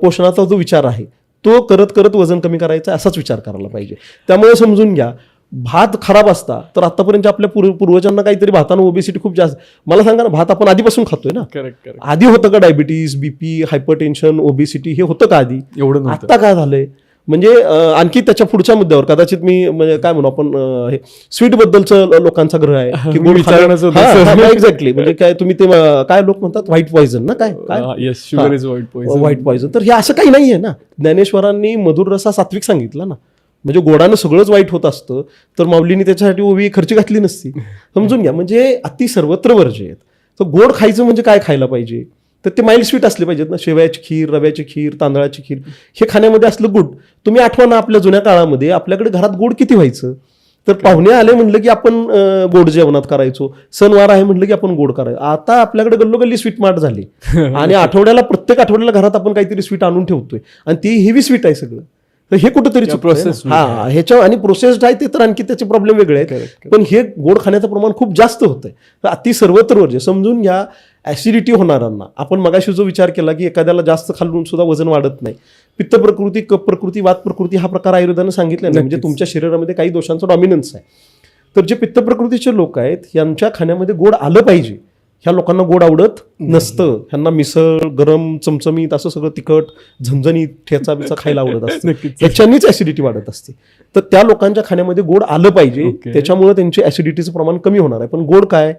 पोषणाचा जो विचार आहे तो करत करत वजन कमी करायचा असाच विचार करायला पाहिजे. त्यामुळे समजून घ्या, भात खराब असता तर आतापर्यंत आपल्या पूर्वजांना काहीतरी भातानं ओबेसिटी खूप जास्त. मला सांगा ना, भात आपण आधीपासून खातोय ना. करेक्ट. आधी होतं का डायबिटीज, बीपी, हायपरटेन्शन, ओबेसिटी हे होतं का आधी? एवढं आता काय झालंय, म्हणजे आणखी त्याच्या पुढच्या मुद्द्यावर कदाचित मी म्हणजे काय म्हणू आपण हे स्वीट बद्दलचं लोकांचा ग्रह आहे की गोड एक्झॅक्टली म्हणजे काय तुम्ही ते काय लोक म्हणतात व्हाईट पॉइझन ना काय शुगर इज व्हाईट पॉइझन. तर हे असं काही नाहीये ना. ज्ञानेश्वरांनी मधुर रसा सात्विक सांगितला ना. म्हणजे गोडानं सगळंच वाईट होत असतं तर माऊलींनी त्याच्यासाठी ओवी खर्ची घातली नसती. समजून घ्या. म्हणजे अति सर्वत्र वर्ज्य आहेत. तर गोड खायचं म्हणजे काय खायला पाहिजे तर ते माइल्ड स्वीट असले पाहिजेत ना. शेवयाची खीर, रव्याची खीर, तांदळाची खीर हे खाण्यामध्ये असलं गुड. तुम्ही आठवा ना आपल्या जुन्या काळामध्ये आपल्याकडे घरात गोड किती व्हायचं. तर पाहुणे आले म्हणलं की आपण गोड जेवणात करायचो. सणवार आहे म्हणलं की आपण गोड करायचो. आता आपल्याकडे गल्लोगल्ली स्वीट मार्ट झाली आणि आठवड्याला प्रत्येक आठवड्याला घरात आपण काहीतरी स्वीट आणून ठेवतोय आणि ती हेवी स्वीट आहे सगळं. तर हे कुठेतरी प्रोसेस ह्याच्या आणि प्रोसेस्ड आहे ते तर आणखी त्याचे प्रॉब्लेम वेगळे आहेत. पण हे गोड खाण्याचं प्रमाण खूप जास्त होतंय. तर अति सर्वत्र वर्ज्य. समजून घ्या. ऍसिडिटी होणाऱ्यांना आपण मगाशी जो विचार केला की एखाद्याला जास्त खाल्लून सुद्धा वजन वाढत नाही. पित्त प्रकृती, कफ प्रकृती, वात प्रकृती हा प्रकार आयुर्वेदानं सांगितला नाही. म्हणजे तुमच्या शरीरामध्ये काही दोषांचा डॉमिनन्स आहे. तर जे पित्त प्रकृतीचे लोक आहेत यांच्या खाण्यामध्ये गोड आलं पाहिजे. ह्या लोकांना गोड आवडत नसतं. ह्यांना मिसळ, गरम, चमचमीत असं सगळं तिखट, झणझणीत, ठेचा बिचा खायला आवडत असतं. ह्याच्यानीच ऍसिडिटी वाढत असते. तर त्या लोकांच्या खाण्यामध्ये गोड आलं पाहिजे. त्याच्यामुळे त्यांचे ऍसिडिटीचं प्रमाण कमी होणार आहे. पण गोड काय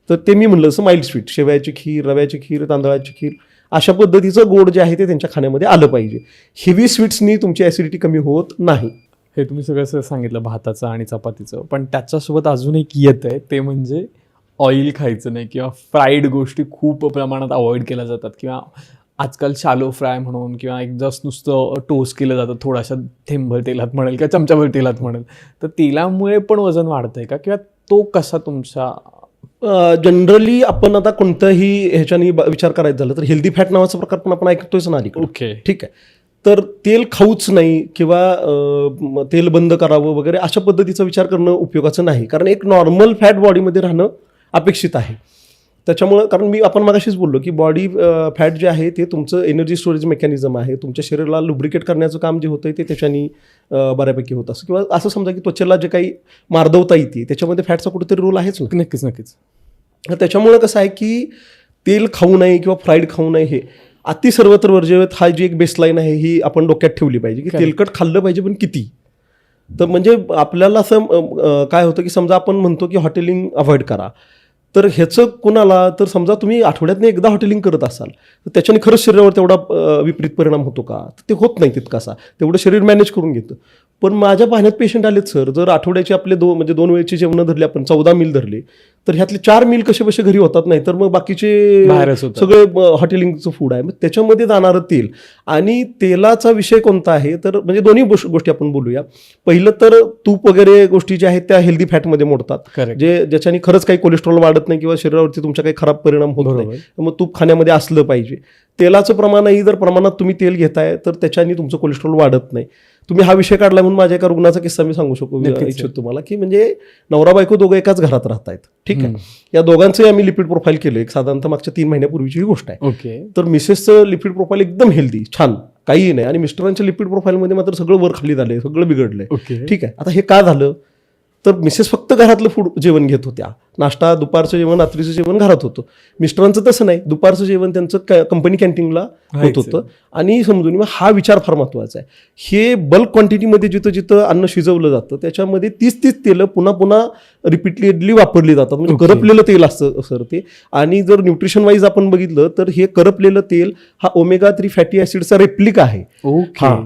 तर ते मी म्हणलं असं माइल्ड स्वीट, शेवयाची खीर, रव्याची खीर, तांदळाची खीर अशा पद्धतीचं गोड जे आहे ते त्यांच्या खाण्यामध्ये आलं पाहिजे. हेवी स्वीट्सनी तुमची ऍसिडिटी कमी होत नाही. हे तुम्ही सगळं सांगितलं भाताचं आणि चपातीचं. पण त्याच्यासोबत अजून एक येत आहे ते म्हणजे ऑइल खायचं नाही किंवा फ्राईड गोष्टी खूप प्रमाणात अवॉइड केल्या जातात किंवा आजकाल शालो फ्राय म्हणून किंवा एक जस्ट नुसतं टोस्ट केलं जातं थोड्याशा थेंबभर तेलात म्हणेल किंवा चमचाभर तेलात म्हणेल. तर तेलामुळे पण वजन वाढतंय का किंवा तो कसा तुमच्या जनरली आपण आता कोणत्याही ह्याच्यानी विचार करायचा झालं तर हेल्दी फॅट नावाचा प्रकार पण आपण ऐकतोयच ना अलीकडे. ओके ठीक आहे. तर तेल खाऊच नाही किंवा तेल बंद करावं वगैरे अशा पद्धतीचा विचार करणं उपयोगाचं नाही. कारण एक नॉर्मल फॅट बॉडीमध्ये राहणं अपेक्षित आहे. त्याच्यामुळं कारण आपण मगाशीच बोललो की बॉडी फॅट जे आहे ते तुमचं एनर्जी स्टोरेज मेकॅनिझम आहे. तुमच्या शरीराला लुब्रिकेट करण्याचं काम जे होतं ते त्याच्यानी बऱ्यापैकी होत असं. किंवा असं समजा की त्वचेला जे काही मार्दवता येते त्याच्यामध्ये फॅटचा कुठेतरी रोल आहेच ना. नक्कीच. त्याच्यामुळं कसं आहे की तेल खाऊ नये किंवा फ्राईड खाऊ नये हे अति सर्वत्र वर्ज्य हा जी एक बेसलाईन आहे ही आपण डोक्यात ठेवली पाहिजे की तेलकट खाल्लं पाहिजे पण किती. तर म्हणजे आपल्याला असं काय होतं की समजा आपण म्हणतो की हॉटेलिंग अवॉइड करा. तर ह्याचं कोणाला तर समजा तुम्ही आठवड्यातनं एकदा हॉटेलिंग करत असाल तर त्याच्याने खरंच शरीरावर तेवढा विपरीत परिणाम होतो का तर ते होत नाही तितकासा. तेवढं शरीर मॅनेज करून घेतं. पण माझ्या पाहण्यात पेशंट आलेत सर जर आठवड्याचे आपले म्हणजे 2 वेळची जेवणं धरली आपण 14 मील धरले तर ह्यातले 4 मील कसे घरी होतात नाही तर मग बाकीचे सगळे हॉटेलिंगचं फूड आहे. मग त्याच्यामध्ये जाणारं तेल आणि तेलाचा विषय कोणता आहे तर म्हणजे दोन्ही गोष्टी आपण बोलूया. पहिलं तर तूप वगैरे गोष्टी ज्या आहेत त्या हेल्दी फॅटमध्ये मोडतात ज्याच्याने खरंच काही कोलेस्ट्रॉल वाढत नाही किंवा शरीरावरती तुमच्या काही खराब परिणाम होत नाही. मग तूप खाण्यामध्ये असलं पाहिजे. तेलाचं प्रमाणही जर प्रमाणात तुम्ही तेल घेताय तर त्याच्याने तुमचं कोलेस्ट्रॉल वाढत नाही. तुम्ही हा विषय काढला म्हणून माझ्या एका रुग्णाचा किस्सा मी सांगू इच्छितो तुम्हाला की म्हणजे नवरा बायको दोघं एकाच घरात राहत आहेत. ठीक आहे. या दोघांचंही आम्ही लिपिड प्रोफाईल केलं एक साधारणतः मागच्या 3 महिन्यापूर्वीची ही गोष्ट आहे. ओके. तर मिसेसचं लिपिड प्रोफाईल एकदम हेल्दी छान काहीही नाही आणि मिस्टरांच्या लिपिड प्रोफाईलमध्ये मात्र सगळं वर खाली झालंय सगळं बिघडलंय. ठीक आहे. आता हे का झालं तर मिसेस फक्त घरातलं फूड जेवण घेत होत्या. नाश्ता दुपारचं जेवण रात्रीचं जेवण घरात होतं. मिस्टरांचं तसं नाही. दुपारचं जेवण त्यांचं कंपनी कॅन्टीनला होत होतं. आणि समजून हा विचार फार महत्वाचा आहे. हे बल्क क्वांटिटीमध्ये जिथं अन्न शिजवलं जातं त्याच्यामध्ये 30 तेलं पुन्हा रिपीटली वापरली जातात. म्हणजे करपलेलं तेल असतं सर ते. आणि जर न्यूट्रिशन वाईज आपण बघितलं तर हे करपलेलं तेल हा ओमेगा 3 फॅटी ऍसिडचा रेप्लिका आहे.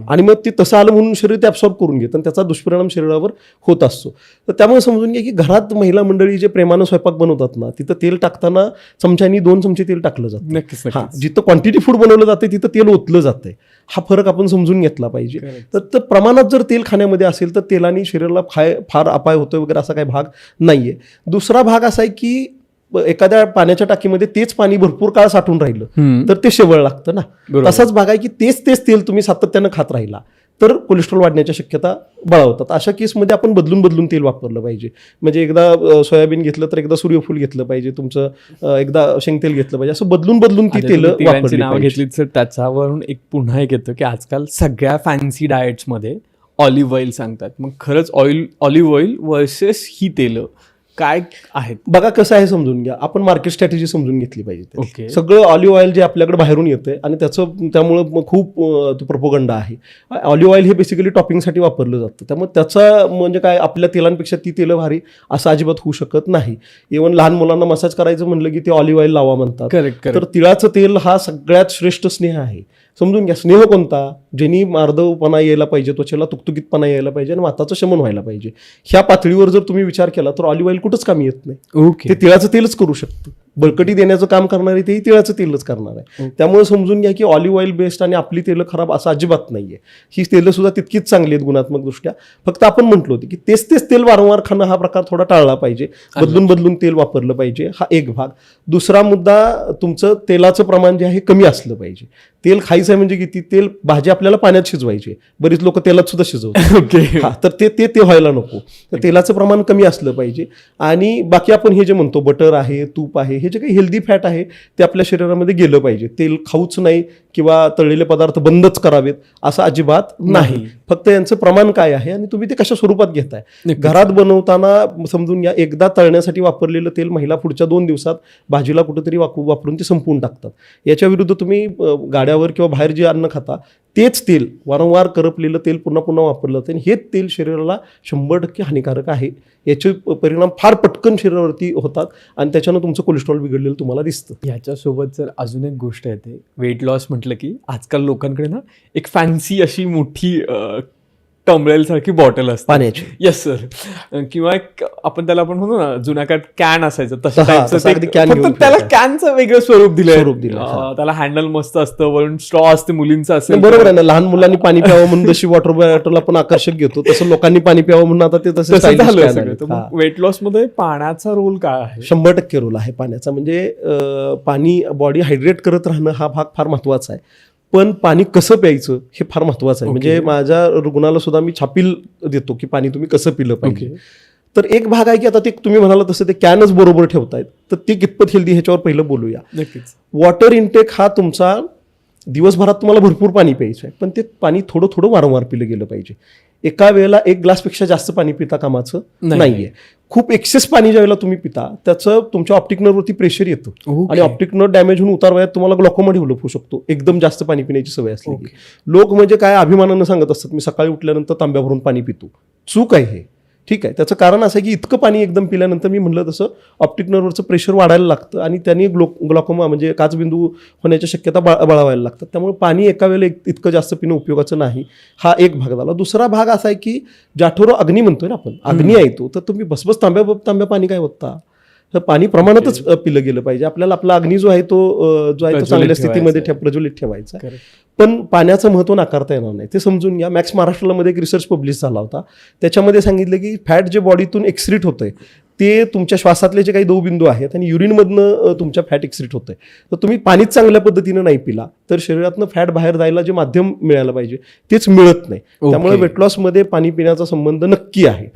आणि मग ते तसं आलं म्हणून शरीर ते ॲब्सॉर्ब करून घेतं आणि त्याचा दुष्परिणाम शरीरावर होत असतो. तर त्यामुळे समजून घ्या की घरात महिला मंडळी जे प्रेमानं स्वयंपाक बनवतात ना तिथं तेल टाकताना चमच्यानी 2 चमचे तेल टाकलं जातं. जिथं क्वांटिटी फूड बनवलं जाते तिथं तेल ओतलं जातंय. हा फरक आपण समजून घेतला पाहिजे. तर प्रमाणात जर तेल खाण्यामध्ये असेल तर तेलाने शरीराला फार अपाय होतोय वगैरे असा काही भाग नाहीये. दुसरा भाग असा आहे की एखाद्या पाण्याच्या टाकीमध्ये तेच पाणी भरपूर काळ साठून राहिलं तर ते शेवळ लागतं ना. तसाच भाग आहे की तेच तेल तुम्ही सातत्यानं खात राहिला तर कोलेस्ट्रॉल वाढण्याच्या शक्यता बळावतात. अशा केसमध्ये आपण बदलून तेल वापरलं पाहिजे. म्हणजे एकदा सोयाबीन घेतलं तर एकदा सूर्यफूल घेतलं पाहिजे तुमचं एकदा शेंगतेल घेतलं पाहिजे असं बदलून ती तेल नाव घेतली तर त्याच्यावरून एक पुन्हा एक येतं की आजकाल सगळ्या फॅन्सी डाएट्समध्ये ऑलिव्ह ऑइल सांगतात. मग खरंच ऑलिव्ह ऑइल वर्सेस ही तेलं काय आहेत? बघा कसं आहे समजून घ्या, आपण मार्केट स्ट्रॅटेजी समजून घेतली पाहिजे त्याची. ओके. सगळं ऑलिव्ह ऑइल जे आपल्याकडे बाहेरून येतंय आणि त्यामुळं मग खूप प्रोपोगंडा आहे. ऑलिव्ह ऑइल हे बेसिकली टॉपिंगसाठी वापरलं जातं, त्यामुळे त्याचा म्हणजे काय आपल्या तेलांपेक्षा ती तेलं भारी असं अजिबात होऊ शकत नाही. इव्हन लहान मुलांना मसाज करायचं म्हणलं की ते ऑलिव्ह ऑइल लावा म्हणतात. करेक्ट. तर तिळाचं तेल हा सगळ्यात श्रेष्ठ स्नेह आहे. समजून घ्या, स्नेह कोणता, ज्यांनी मार्दवपणा यायला पाहिजे, त्वचेला तुकतुकीतपणा यायला पाहिजे आणि वाताचं शमन व्हायला पाहिजे, ह्या पातळीवर जर तुम्ही विचार केला तर ऑलिव्ह ऑइल कुठंच कामी येत नाही. ओके. ते तिळाचं तेलच करू शकतं. बळकटी देण्याचं काम करणारे तेही तिळाचं तेलच करणार आहे. त्यामुळे समजून घ्या की ऑलिव्ह ऑइल बेस्ट आणि आपली तेलं खराब असं अजिबात नाहीये. ही तेलं सुद्धा तितकीच चांगली आहेत गुणात्मक दृष्ट्या. फक्त आपण म्हटलो होतो की तेच तेल वारंवार खाणं हा प्रकार थोडा टाळला पाहिजे. बदलून तेल वापरलं पाहिजे, हा एक भाग. दुसरा मुद्दा, तुमचं तेलाचं प्रमाण जे आहे कमी असलं पाहिजे. तेल खायचं आहे म्हणजे किती, तेल भाजी आपल्याला पाण्यात शिजवायची, बरीच लोक तेलात सुद्धा शिजवतात. ओके. हा, तर ते व्हायला नको. तर तेलाचं प्रमाण कमी असलं पाहिजे. आणि बाकी आपण हे जे म्हणतो बटर आहे, तूप आहे, हे जे काही हेल्दी फॅट आहे ते आपल्या शरीरामध्ये गेलं पाहिजे. तेल खाऊच नाही किंवा तळलेले पदार्थ बंदच करावेत असं अजिबात नाही. फक्त यांचं प्रमाण काय आहे आणि तुम्ही ते कशा स्वरूपात घेताय. घरात बनवताना समजून घ्या, एकदा तळण्यासाठी वापरलेलं तेल महिला पुढच्या 2 दिवसात भाजीला कुठेतरी वापरून ते संपवून टाकतात. याच्या विरुद्ध तुम्ही गाड्यावर किंवा बाहेर जे अन्न खाता तेच तेल वारंवार करपलेलं तेल पुन्हा पुन्हा वापरलं जातं, हे तेल शरीराला 100% हानिकारक आहे. याचे परिणाम फार पटकन शरीरावरती होतात आणि त्याच्यानं तुमचं कोलेस्ट्रॉल बिघडलेलं तुम्हाला दिसतं. याच्यासोबत जर अजून एक गोष्ट येते, वेट लॉस म्हटलं की आजकाल लोकांकडे ना एक फॅन्सी अशी मोठी टमरेल सारखी बॉटल असते पाण्याची. Yes sir. किंवा एक आपण म्हणतो ना जुन्या काळात कॅन असायचं तसं अगदी can घेऊन फक्त त्याला कॅनचं वेगळं स्वरूप दिलंय. त्याला हँडल मस्त असतं, वरून स्ट्रॉ असते मुलींचं असेल. बरोबर आहे ना, लहान मुलांनी पाणी प्यावं म्हणून जशी वॉटर बॉटल आपण आकर्षक घेतो तसं लोकांनी पाणी प्यावं म्हणून आता ते तसं झालं. वेट लॉस मध्ये पाण्याचा रोल काय आहे? 100% रोल आहे पाण्याचा. म्हणजे पाणी बॉडी हायड्रेट करत राहणं हा भाग फार महत्वाचा आहे. पण पाणी कसं प्यायचं हे फार महत्वाचं आहे. म्हणजे माझ्या रुग्णाला सुद्धा मी छापील देतो की पाणी तुम्ही कसं पिलं पाहिजे. तर एक भाग आहे की आता ते तुम्ही म्हणाला तसं ते कॅनच बरोबर ठेवतायत, तर ते कितपत हेल्दी ह्याच्यावर पहिलं बोलूया. नक्कीच. वॉटर इनटेक हा तुमचा दिवसभरात तुम्हाला भरपूर पाणी प्यायचं आहे, पण ते पाणी थोडं वारंवार पिलं गेलं पाहिजे. एका वेळेला 1 ग्लासपेक्षा जास्त पाणी पिता कामाचं नाहीये. खूप एक्सेस पाणी ज्या वेळेला तुम्ही पिता त्याचं तुमच्या ऑप्टिक नर्ववरती प्रेशर येतं आणि ऑप्टिक नर्व डॅमेज होऊन उतार वयात तुम्हाला ग्लॉकोमा डेव्हलप होऊ शकतो, एकदम जास्त पाणी पिण्याची सवय असली. लोक म्हणजे काय अभिमानानं सांगत असतात मी सकाळी उठल्यानंतर तांब्या भरून पाणी पितो. चूक आहे हे. ठीक आहे, त्याचं कारण असं आहे की इतकं पाणी एकदम पिल्यानंतर मी म्हणलं तसं ऑप्टिक नर्वचं प्रेशर वाढायला लागतं आणि त्यांनी ग्लॉकोमा म्हणजे काचबिंदू होण्याच्या शक्यता बळावायला लागतात. त्यामुळे पाणी एका वेळेला इतकं जास्त पिणं उपयोगाचं नाही. हा एक भाग झाला. दुसरा भाग असा आहे की जाठोरो अग्नी म्हणतोय ना आपण, अग्नी आहे तो, तर तुम्ही बसबस तांब्या पाणी काय होता, तर पाणी प्रमाणातच पिलं गेलं पाहिजे. आपल्याला आपला अग्नी जो आहे तो चांगल्या स्थितीमध्ये प्रज्वलित ठेवायचा. पण पाण्याचं महत्त्व नाकारता येणार नाही, ते समजून घ्या. मॅक्स महाराष्ट्रामध्ये एक रिसर्च पब्लिश झाला होता, त्याच्यामध्ये सांगितलं की फॅट जे बॉडीतून एक्सक्रीट होतंय ते तुमच्या श्वासातले जे काही द्रवबिंदू आहेत आणि युरिनमधनं तुमच्या फॅट एक्सक्रीट होतंय. तर तुम्ही पाणीच चांगल्या पद्धतीनं नाही पिला तर शरीरातनं फॅट बाहेर जायला जे माध्यम मिळायला पाहिजे तेच मिळत नाही. त्यामुळे वेट लॉसमध्ये पाणी पिण्याचा संबंध नक्की आहे.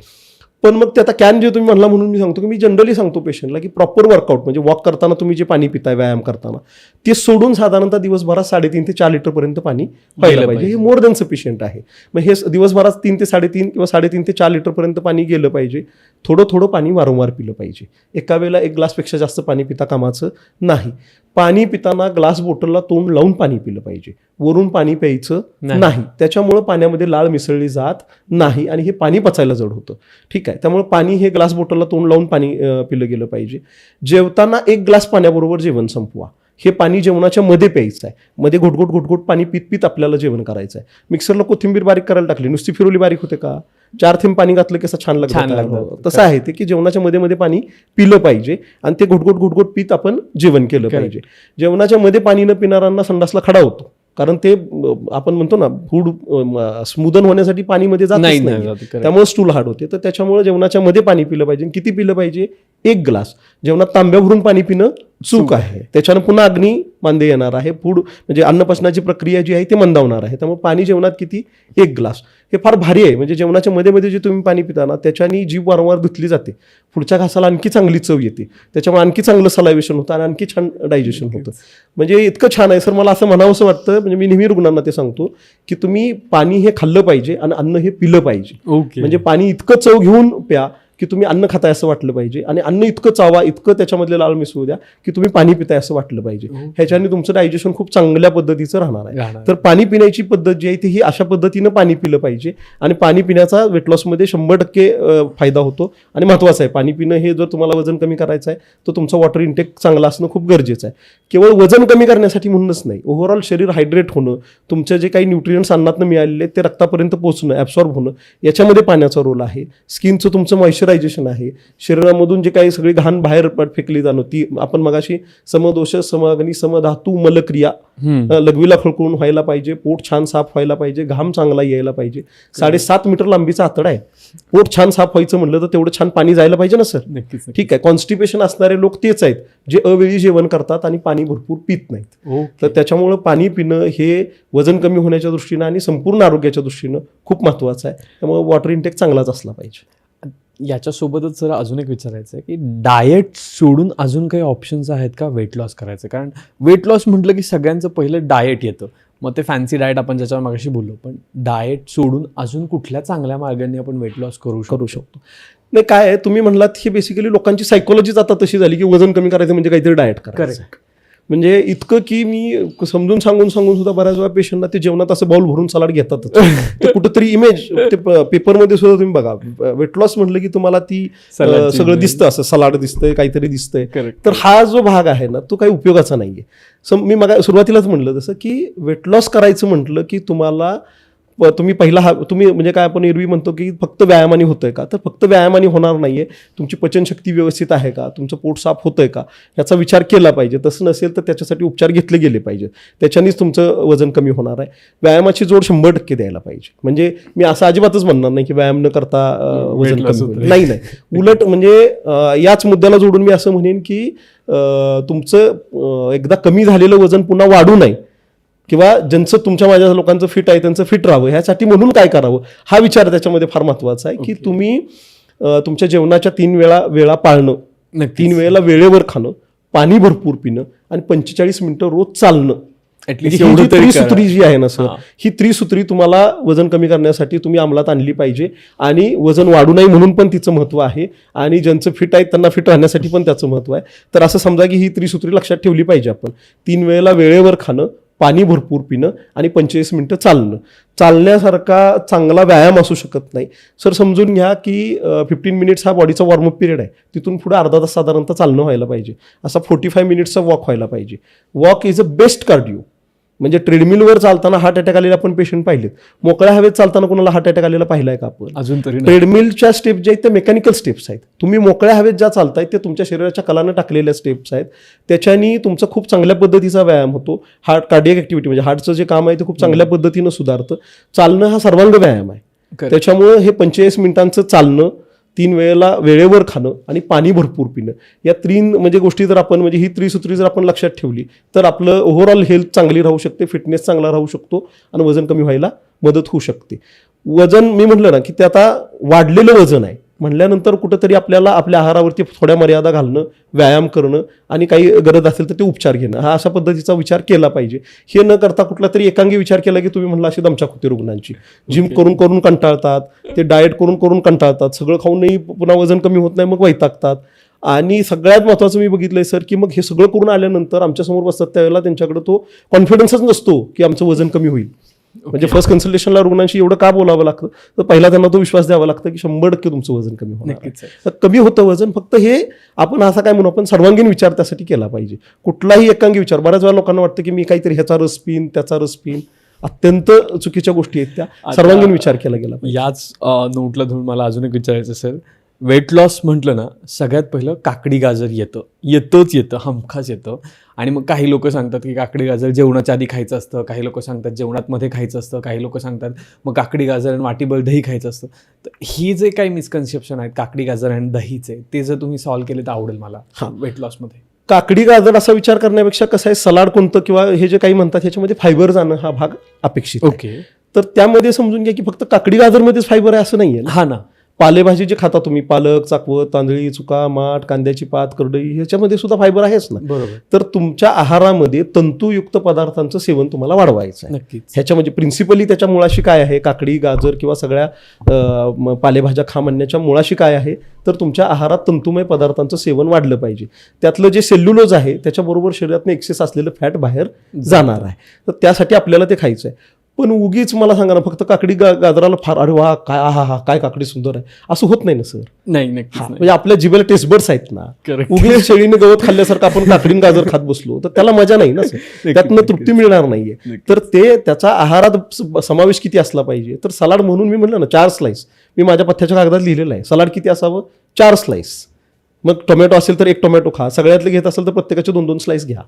पण मग ते आता कॅन जे तुम्ही म्हणला म्हणून मी सांगतो की मी जनरली सांगतो पेशंटला की प्रॉपर वर्कआउट म्हणजे वॉक करताना तुम्ही जे पाणी पिताय व्यायाम करताना ते सोडून साधारणतः दिवसभरात 3.5 ते 4 लिटरपर्यंत पाणी प्यायला पाहिजे. हे मोर दॅन सफिशियंट आहे. मग हे दिवसभरात 3 ते 3.5 किंवा 3.5 ते 4 लिटरपर्यंत पाणी गेलं पाहिजे. थोडं पाणी वारंवार पिलं पाहिजे. एका वेळेला 1 ग्लासपेक्षा जास्त पाणी पिता कामाचं नाही. पाणी पिताना ग्लास बॉटलला तोंड लावून पाणी पिलं पाहिजे, वरून पाणी प्यायचं नाही. त्याच्यामुळं पाण्यामध्ये लाळ मिसळली जात नाही आणि हे पाणी पचायला जड होतं. ठीक आहे, त्यामुळे पाणी हे ग्लास बॉटलला तोंड लावून पाणी पिलं गेलं पाहिजे. जेवताना 1 ग्लास पाण्याबरोबर जेवण संपवा. हे पाणी जेवणाच्या मध्ये प्यायचं आहे. मध्ये घोटघोट पाणी पित आपल्याला जेवण करायचं आहे. मिक्सरला कोथिंबीर बारीक करायला टाकली, नुसती फिरवली बारीक होते का? 4 थेंब पाणी घातलं की असं छान लागतं. तसं आहे ते की जेवणाच्या मध्ये पाणी पिलं पाहिजे आणि ते घोटघोट पित आपण जेवण केलं पाहिजे. जेवणाच्या मध्ये पाणी न पिणाऱ्यांना संडासला खडा होतो, कारण ते आपण म्हणतो ना फूड स्मूदन होण्यासाठी पाणी मध्ये जात नाही, त्यामुळे स्टूल हार्ड होते. तर त्याच्यामुळे जेवणाच्या मध्ये पाणी पिलं पाहिजे. किती पिलं पाहिजे? 1 ग्लास. जेवणात तांब्या भरून पाणी पिणं चूक आहे. त्याच्यानं पुन्हा अग्नी मांदे येणार आहे. फूड म्हणजे अन्नपचनाची प्रक्रिया जी आहे ती मंदावणार आहे. त्यामुळे पाणी जेवणात किती? 1 ग्लास. हे फार भारी आहे. म्हणजे जेवणाच्या मध्ये जे तुम्ही पाणी पिता ना त्याच्यानी जीभ वारंवार धुतली जाते, पुढच्या घासाला आणखी चांगली चव येते, त्याच्यामुळे आणखी चांगलं सलायवेशन होतं आणि आणखी छान डायजेशन होतं. म्हणजे इतकं छान आहे सर, मला असं म्हणावं असं वाटतं. म्हणजे मी नेहमी रुग्णांना ते सांगतो की तुम्ही पाणी हे खाल्लं पाहिजे आणि अन्न हे पिलं पाहिजे. म्हणजे पाणी इतकं चव घेऊन प्या की की तुम्ही अन्न खाताय असं वाटलं पाहिजे आणि अन्न इतकं चावा, इतकं त्याच्यामधले लाल मिसळू द्या की तुम्ही पाणी पिताय असं वाटलं पाहिजे. ह्याच्याने तुमचं डायजेशन खूप चांगल्या पद्धतीचं राहणार आहे. तर पाणी पिण्याची पद्धत जी आहे ती ही अशा पद्धतीनं पाणी पिलं पाहिजे आणि पाणी पिण्याचा वेट लॉसमध्ये 100% फायदा होतो. आणि महत्त्वाचं आहे पाणी पिणं हे, जर तुम्हाला वजन कमी करायचं आहे तर तुमचा वॉटर इंटेक चांगला असणं खूप गरजेचं आहे. केवळ वजन कमी करण्यासाठी म्हणूनच नाही, ओव्हरऑल शरीर हायड्रेट होणं, तुमचे जे काही न्यूट्रियंट्स अन्नातनं मिळालेले ते रक्तापर्यंत पोहोचणं, ॲब्सॉर्ब होणं, याच्यामध्ये पाण्याचा रोल आहे. स्किनचं तुमचं मॉइश्चरायझेशन आहे. शरीरामधून जे काही सगळी घाण बाहेर फेकली जाणं, ती आपण मगाशी समदोष, समअग्नी, समधातू, मलक्रिया लघवीला खळखळून व्हायला पाहिजे, पोट छान साफ व्हायला पाहिजे, घाम चांगला यायला पाहिजे. 7.5 मीटर लांबीचा आतडा आहे, पोट छान साफ व्हायचं म्हणलं तर तेवढं छान पाणी जायला पाहिजे ना सर. नक्कीच. ठीक आहे. कॉन्स्टिपेशन असणारे लोक तेच आहेत जे अवेळी जेवण करतात आणि पाणी भरपूर पित नाहीत. तर त्याच्यामुळं पाणी पिणं हे वजन कमी होण्याच्या दृष्टीनं आणि संपूर्ण आरोग्याच्या दृष्टीनं खूप महत्त्वाचं आहे. त्यामुळे वॉटर इंटेक चांगलाच असला पाहिजे. याच्यासोबतच जरा अजून एक विचारायचं आहे की डाएट सोडून अजून काही ऑप्शन्स आहेत का वेट लॉस करायचं? कारण वेट लॉस म्हटलं की सगळ्यांचं पहिलं डाएट येतं, मग ते फॅन्सी डाएट आपण ज्याच्यावर मागाशी बोललो, पण डाएट सोडून अजून कुठल्या चांगल्या मार्गाने आपण वेट लॉस करू शकतो? नाही, काय आहे, तुम्ही म्हणलात ही बेसिकली लोकांची सायकोलॉजीच आता तशी झाली की वजन कमी करायचं म्हणजे काहीतरी डाएट करायचं. म्हणजे इतकं की मी समजून सांगून सुद्धा बऱ्याच वेळा पेशंटना ते जेवणात असं बाउल भरून सलाड घेतातच. ते कुठंतरी इमेज ते पेपरमध्ये सुद्धा तुम्ही बघा, वेट लॉस म्हटलं की तुम्हाला ती सगळं दिसतं, असं सलाड दिसतंय, काहीतरी दिसतंय. तर हा जो भाग आहे ना तो काही उपयोगाचा नाहीये. मी सुरुवातीलाच म्हटलं तसं की वेट लॉस करायचं म्हटलं की तुम्ही पहिला तुम्ही म्हणजे काय आपण एरवी म्हणतो की फक्त व्यायामाने होतंय का, तर फक्त व्यायामाने होणार नाहीये. तुमची पचनशक्ती व्यवस्थित आहे का, तुमचं पोट साफ होतंय का, याचा विचार केला पाहिजे. तसं नसेल तर त्याच्यासाठी उपचार घेतले गेले पाहिजे, त्याच्यानेच तुमचं वजन कमी होणार आहे. व्यायामाची जोड 100% द्यायला पाहिजे. म्हणजे मी असं अजिबातच म्हणणार नाही की व्यायाम न करता वजन कमी होईल, नाही. उलट म्हणजे याच मुद्द्याला जोडून मी असं म्हणेन की तुमचं एकदा कमी झालेलं वजन पुन्हा वाढू नये किंवा ज्यांचं तुमच्या माझ्या लोकांचं फिट आहे त्यांचं फिट राहावं, ह्यासाठी म्हणून काय करावं हा विचार त्याच्यामध्ये फार महत्त्वाचा आहे. की तुम्ही तुमच्या जेवणाच्या 3 वेळा पाळणं, 3 वेळेला वेळेवर खाणं, पाणी भरपूर पिणं आणि 45 मिनिटं रोज चालणं. ही त्रिसूत्री जी आहे ना सर, ही त्रिसूत्री तुम्हाला वजन कमी करण्यासाठी तुम्ही अंमलात आणली पाहिजे. आणि वजन वाढू नये म्हणून पण तिचं महत्त्व आहे आणि ज्यांचं फिट आहे त्यांना फिट राहण्यासाठी पण त्याचं महत्त्व आहे. तर असं समजा की ही त्रिसूत्री लक्षात ठेवली पाहिजे आपण. 3 वेळेला वेळेवर खाणं, पाणी भरपूर पिणं आणि 45 मिनिटं चालणं. चालण्यासारखा चांगला व्यायाम असू शकत नाही सर. समजून घ्या की 15 मिनिट्स हा बॉडीचा वॉर्मअप पिरियड आहे, तिथून पुढे अर्धा तास साधारणतः चालणं व्हायला पाहिजे. असा 45 मिनिट्सचा वॉक व्हायला पाहिजे. Walk is a best cardio. म्हणजे ट्रेडमिलवर चालताना हार्ट अटॅक आलेले आपण पेशंट पाहिलेत, मोकळ्या हवेत चालताना कोणाला हार्ट अटॅक आलेला पाहिलाय का आपण? अजून तरी ट्रेडमिलच्या स्टेप ज्या आहेत त्या मेकॅनिकल स्टेप्स आहेत. तुम्ही मोकळ्या हवेत ज्या चालतायत ते तुमच्या शरीराच्या कलानं टाकलेल्या स्टेप्स आहेत. त्याच्यानी तुमचा खूप चांगल्या पद्धतीचा व्यायाम होतो. हार्ट कार्डियक ऍक्टिव्हिटी म्हणजे हार्टचं जे काम आहे ते खूप चांगल्या पद्धतीनं सुधारतं. चालणं हा सर्वांग व्यायाम आहे. त्याच्यामुळे हे 45 मिनिटांचं चालणं, 3 वेळेला वेळेवर खाणं आणि पाणी भरपूर पिणं, या 3 म्हणजे गोष्टी जर आपण म्हणजे ही त्रिसूत्री जर आपण लक्षात ठेवली तर आपलं ओव्हरऑल हेल्थ चांगली राहू शकते, फिटनेस चांगला राहू शकतो आणि वजन कमी व्हायला मदत होऊ शकते. वजन मी म्हटलं ना की ते आता वाढलेलं वजन आहे म्हणल्यानंतर कुठंतरी आपल्याला आपल्या आहारावरती थोड्या मर्यादा घालणं, व्यायाम करणं आणि काही गरज असेल तर ते उपचार घेणं, हा अशा पद्धतीचा विचार केला पाहिजे. हे न करता कुठला तरी एकांगी विचार केला की तुम्ही म्हणला अशी दमछाक होते रुग्णांची. जिम करून करून कंटाळतात, ते डाएट करून करून कंटाळतात, सगळं खाऊनही पुन्हा वजन कमी होत नाही, मग वैतागतात. आणि सगळ्यात महत्त्वाचं मी बघितलंय सर की मग हे सगळं करून आल्यानंतर आमच्यासमोर बसतात त्यावेळेला त्यांच्याकडे तो कॉन्फिडन्सच नसतो की आमचं वजन कमी होईल. म्हणजे फर्स्ट कन्सल्टेशनला रुग्णांशी एवढं का बोलावं लागतं, तर पहिला त्यांना तो विश्वास द्यावा लागतं की 100% तुमचं वजन कमी होणार. तर कमी होतं वजन, फक्त हे आपण असा काय म्हणू, आपण सर्वांगीण विचार त्यासाठी केला पाहिजे. कुठलाही एकांगी विचार, बऱ्याच वेळा लोकांना वाटतं की मी काहीतरी ह्याचा रस पिन त्याचा रस पिन, अत्यंत चुकीच्या गोष्टी आहेत त्या. सर्वांगीण विचार केला गेला पाहिजे. याच नोटला धरून मला अजून एक विचारायचं सर, वेट लॉस म्हटलं ना सगळ्यात पहिलं काकडी गाजर येतं, हमखास येतं. आणि मग काही लोक सांगतात की काकडी गाजर जेवणाच्या आधी खायचं असतं, काही लोक सांगतात जेवणात मध्ये खायचं असतं, काही लोक सांगतात मग काकडी गाजर आणि वाटीभर दही खायचं असतं. तर ही जे काही मिसकन्सेप्शन आहेत काकडी गाजर आणि दहीचे, ते जर तुम्ही सॉल्व्ह केले तर आवडेल मला वेट लॉसमध्ये. काकडी गाजर असा विचार करण्यापेक्षा कसं आहे, सलाड कोणतं किंवा हे जे काही म्हणतात ह्याच्यामध्ये फायबर जाणं हा भाग अपेक्षित. ओके. तर त्यामध्ये समजून घ्या की फक्त काकडी गाजरमध्येच फायबर आहे असं नाहीये. हा ना, पालेभाजी जे खाता तुम्ही, पालक, चाकवत, तांदळी, चुका, माठ, कांद्याची पात, करडई, ह्याच्यामध्ये सुद्धा फायबर आहेच ना. बरोबर. तर तुमच्या आहारामध्ये तंतुयुक्त पदार्थांचं सेवन तुम्हाला वाढवायचं आहे. नक्कीच. ह्याच्या म्हणजे प्रिन्सिपली त्याच्या मुळाशी काय आहे, काकडी, गाजर किंवा सगळ्या पालेभाज्या खा म्हणण्याच्या मुळाशी काय आहे, तर तुमच्या आहारात तंतुमय पदार्थांचं सेवन वाढलं पाहिजे. त्यातलं जे सेल्युलोज आहे त्याच्याबरोबर शरीरातनं एक्सेस असलेलं फॅट बाहेर जाणार आहे. तर त्यासाठी आपल्याला ते खायचं आहे. पण उगीच मला सांगा ना, फक्त काकडी गाजराला फार अरे वा काय हा काय काकडी सुंदर आहे असं होत नाही ना सर. नाही, नक्कीच नाही. म्हणजे आपल्या जिभेला टेस्टबर्ड्स आहेत ना. Correct. उगीच शेळीने गवत खाल्ल्यासारखं आपण काकडी गाजर खात बसलो तर त्याला मजा नाही ना सर, त्यातनं तृप्ती मिळणार नाहीये. तर ते त्याचा आहारात समावेश किती असला पाहिजे. तर सलाड म्हणून मी म्हटलं ना 4 स्लाइस, मी माझ्या पथ्याच्या कागदात लिहिलेलं आहे सलाड किती असावं, 4 स्लाइस. मग टोमॅटो असेल तर 1 टोमॅटो खा, सगळ्यातले घेत असेल तर प्रत्येकाचे 2-2 स्लाइस घ्या.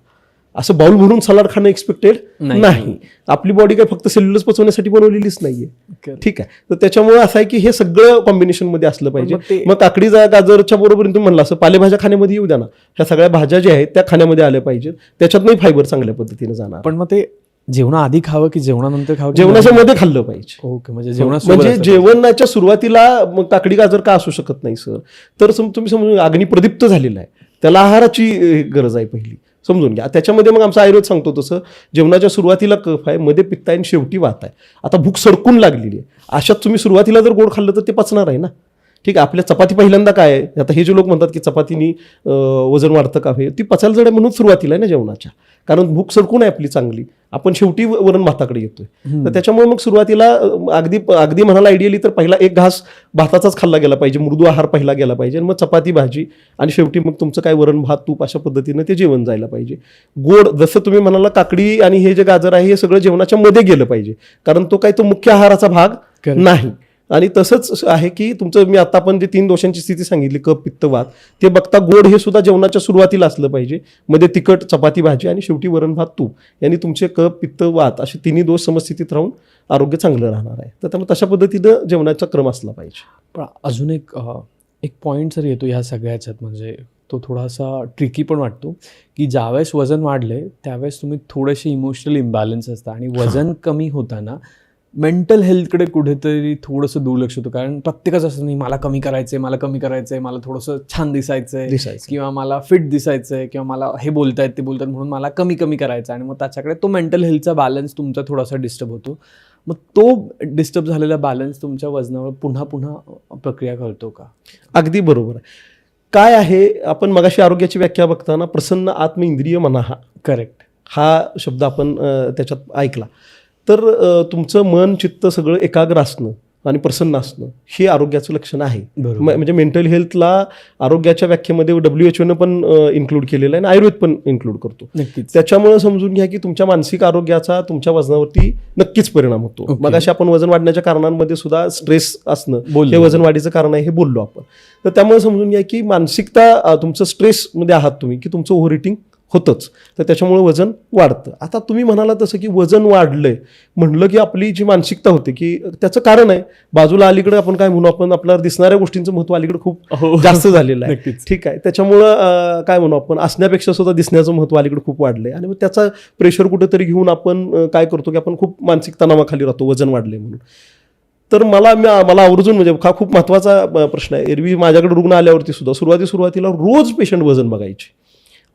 असं बाउल भरून सलाड खाणं एक्सपेक्टेड नाही. आपली बॉडी काय फक्त सेल्युलस पचवण्यासाठी बनवलेलीच नाहीये. ठीक आहे. तर त्याच्यामुळे असं आहे की हे सगळं कॉम्बिनेशन मध्ये असलं पाहिजे. मग काकडी गाजरच्या बरोबर तुम्ही म्हणला असं पालेभाज्या खाण्यामध्ये येऊ द्या ना. ह्या सगळ्या भाज्या ज्या आहेत त्या खाण्यामध्ये आल्या पाहिजेत, त्याच्यातनंही फायबर चांगल्या पद्धतीने जाणार. पण मग ते जेवणाआधी खावं की जेवणानंतर खावं? जेवणाच्या मध्ये खाल्लं पाहिजे. ओके. म्हणजे जेवणाच्या सुरुवातीला काकडी गाजर का असू शकत नाही सर, तर तुम्ही समजून अग्नी प्रदीप्त झालेला आहे, त्याला आहाराची गरज आहे पहिली, समजून घ्या. त्याच्यामध्ये मग आमचा आयुर्वेद सांगतो तसं जेवणाच्या सुरुवातीला कफ आहे, मध्ये पित्त आहे आणि शेवटी वात आहे. आता भूक सडकून लागलेली आहे, अशात तुम्ही सुरुवातीला जर गोड खाल्लं तर ते पचणार आहे ना. ठीक आहे. आपल्या चपाती पहिल्यांदा काय आहे, आता हे जे लोक म्हणतात की चपातीनी वजन वाढतं का, हे ती पचायला जड आहे म्हणून सुरुवातीला आहे ना जेवणाच्या, कारण भूक सडकून आहे आपली चांगली, आपण शेवटी वरण भाताकडे येतोय. तर त्याच्यामुळे मग सुरुवातीला अगदी म्हणाला आयडियली तर पहिला 1 घास भाताचाच खाल्ला गेला पाहिजे, मृदू आहार पहिला गेला पाहिजे, आणि मग चपाती भाजी, आणि शेवटी मग तुमचं काय वरण भात तूप अशा पद्धतीनं ते जेवण जायला पाहिजे. गोड जसं तुम्ही म्हणाला काकडी आणि हे जे गाजर आहे हे सगळं जेवणाच्या मध्ये गेलं पाहिजे, कारण तो काय तो मुख्य आहाराचा भाग नाही. आणि तसंच आहे की तुमचं मी आता आपण जे 3 दोषांची स्थिती सांगितली, कफ पित्त वात, ते बघता गोड हे सुद्धा जेवणाच्या सुरुवातीला असलं पाहिजे, मध्ये तिखट चपाती भाजी आणि शेवटी वरण भात तूप, यांनी तुमचे कफ पित्त वात असे 3 दोष समस्थितीत राहून आरोग्य चांगलं राहणार आहे. तर त्यामुळे तशा पद्धतीनं जेवणाचा क्रम असला पाहिजे. पण अजून एक पॉईंट जर येतो ह्या सगळ्याच्यात, म्हणजे तो थोडासा ट्रिकी पण वाटतो की ज्यावेळेस वजन वाढले त्यावेळेस तुम्ही थोडेसे इमोशनल इम्बॅलन्स असतात, आणि वजन कमी होताना मेंटल हेल्थकडे कुठेतरी थोडंसं दुर्लक्ष होतं. कारण प्रत्येकाचं असं नाही मला कमी करायचंय, मला थोडंसं छान दिसायचंय, किंवा मला फिट दिसायचंय, किंवा मला हे बोलतायत ते बोलतात म्हणून मला कमी करायचं, आणि मग त्याच्याकडे तो मेंटल हेल्थचा बॅलन्स तुमचा थोडासा डिस्टर्ब होतो. मग तो डिस्टर्ब झालेला बॅलन्स तुमच्या वजनावर पुन्हा प्रक्रिया करतो का? अगदी बरोबर आहे. काय आहे, आपण मगाशी आरोग्याची व्याख्या बघताना प्रसन्न आत्म इंद्रिय मनाहा, करेक्ट, हा शब्द आपण त्याच्यात ऐकला. तर तुमचं मन चित्त सगळं एकाग्र असणं आणि प्रसन्न असणं हे आरोग्याचं लक्षण आहे. म्हणजे मेंटल हेल्थला आरोग्याच्या व्याख्येमध्ये WHO पण इन्क्लूड केलेलं आहे आणि आयुर्वेद पण इन्क्लूड करतो. त्याच्यामुळे समजून घ्या की तुमच्या मानसिक आरोग्याचा तुमच्या वजनावरती नक्कीच परिणाम होतो. मग अशा आपण वजन वाढण्याच्या कारणांमध्ये सुद्धा स्ट्रेस असणं हे वजन वाढीचं कारण आहे हे बोललो आपण. तर त्यामुळे समजून घ्या की मानसिकता तुमचं स्ट्रेसमध्ये आहात तुम्ही की तुमचं ओव्हर इटिंग होतंच, तर त्याच्यामुळे वजन वाढतं. आता तुम्ही म्हणाला तसं की वजन वाढलंय म्हणलं की आपली जी मानसिकता होते की त्याचं कारण आहे बाजूला अलीकडे आपण काय म्हणू, आपण आपल्याला दिसणाऱ्या गोष्टींचं महत्व अलीकडे खूप जास्त झालेलं आहे. ठीक आहे. त्याच्यामुळं काय म्हणू आपण असण्यापेक्षा सुद्धा दिसण्याचं महत्व अलीकडे खूप वाढलंय, आणि मग त्याचा प्रेशर कुठेतरी घेऊन आपण काय करतो की आपण खूप मानसिक तणावाखाली राहतो वजन वाढले म्हणून. तर मला आवर्जून म्हणजे हा खूप महत्त्वाचा प्रश्न आहे. एरवी माझ्याकडे रुग्ण आल्यावरती सुद्धा सुरुवातीला रोज पेशंट वजन बघायचे,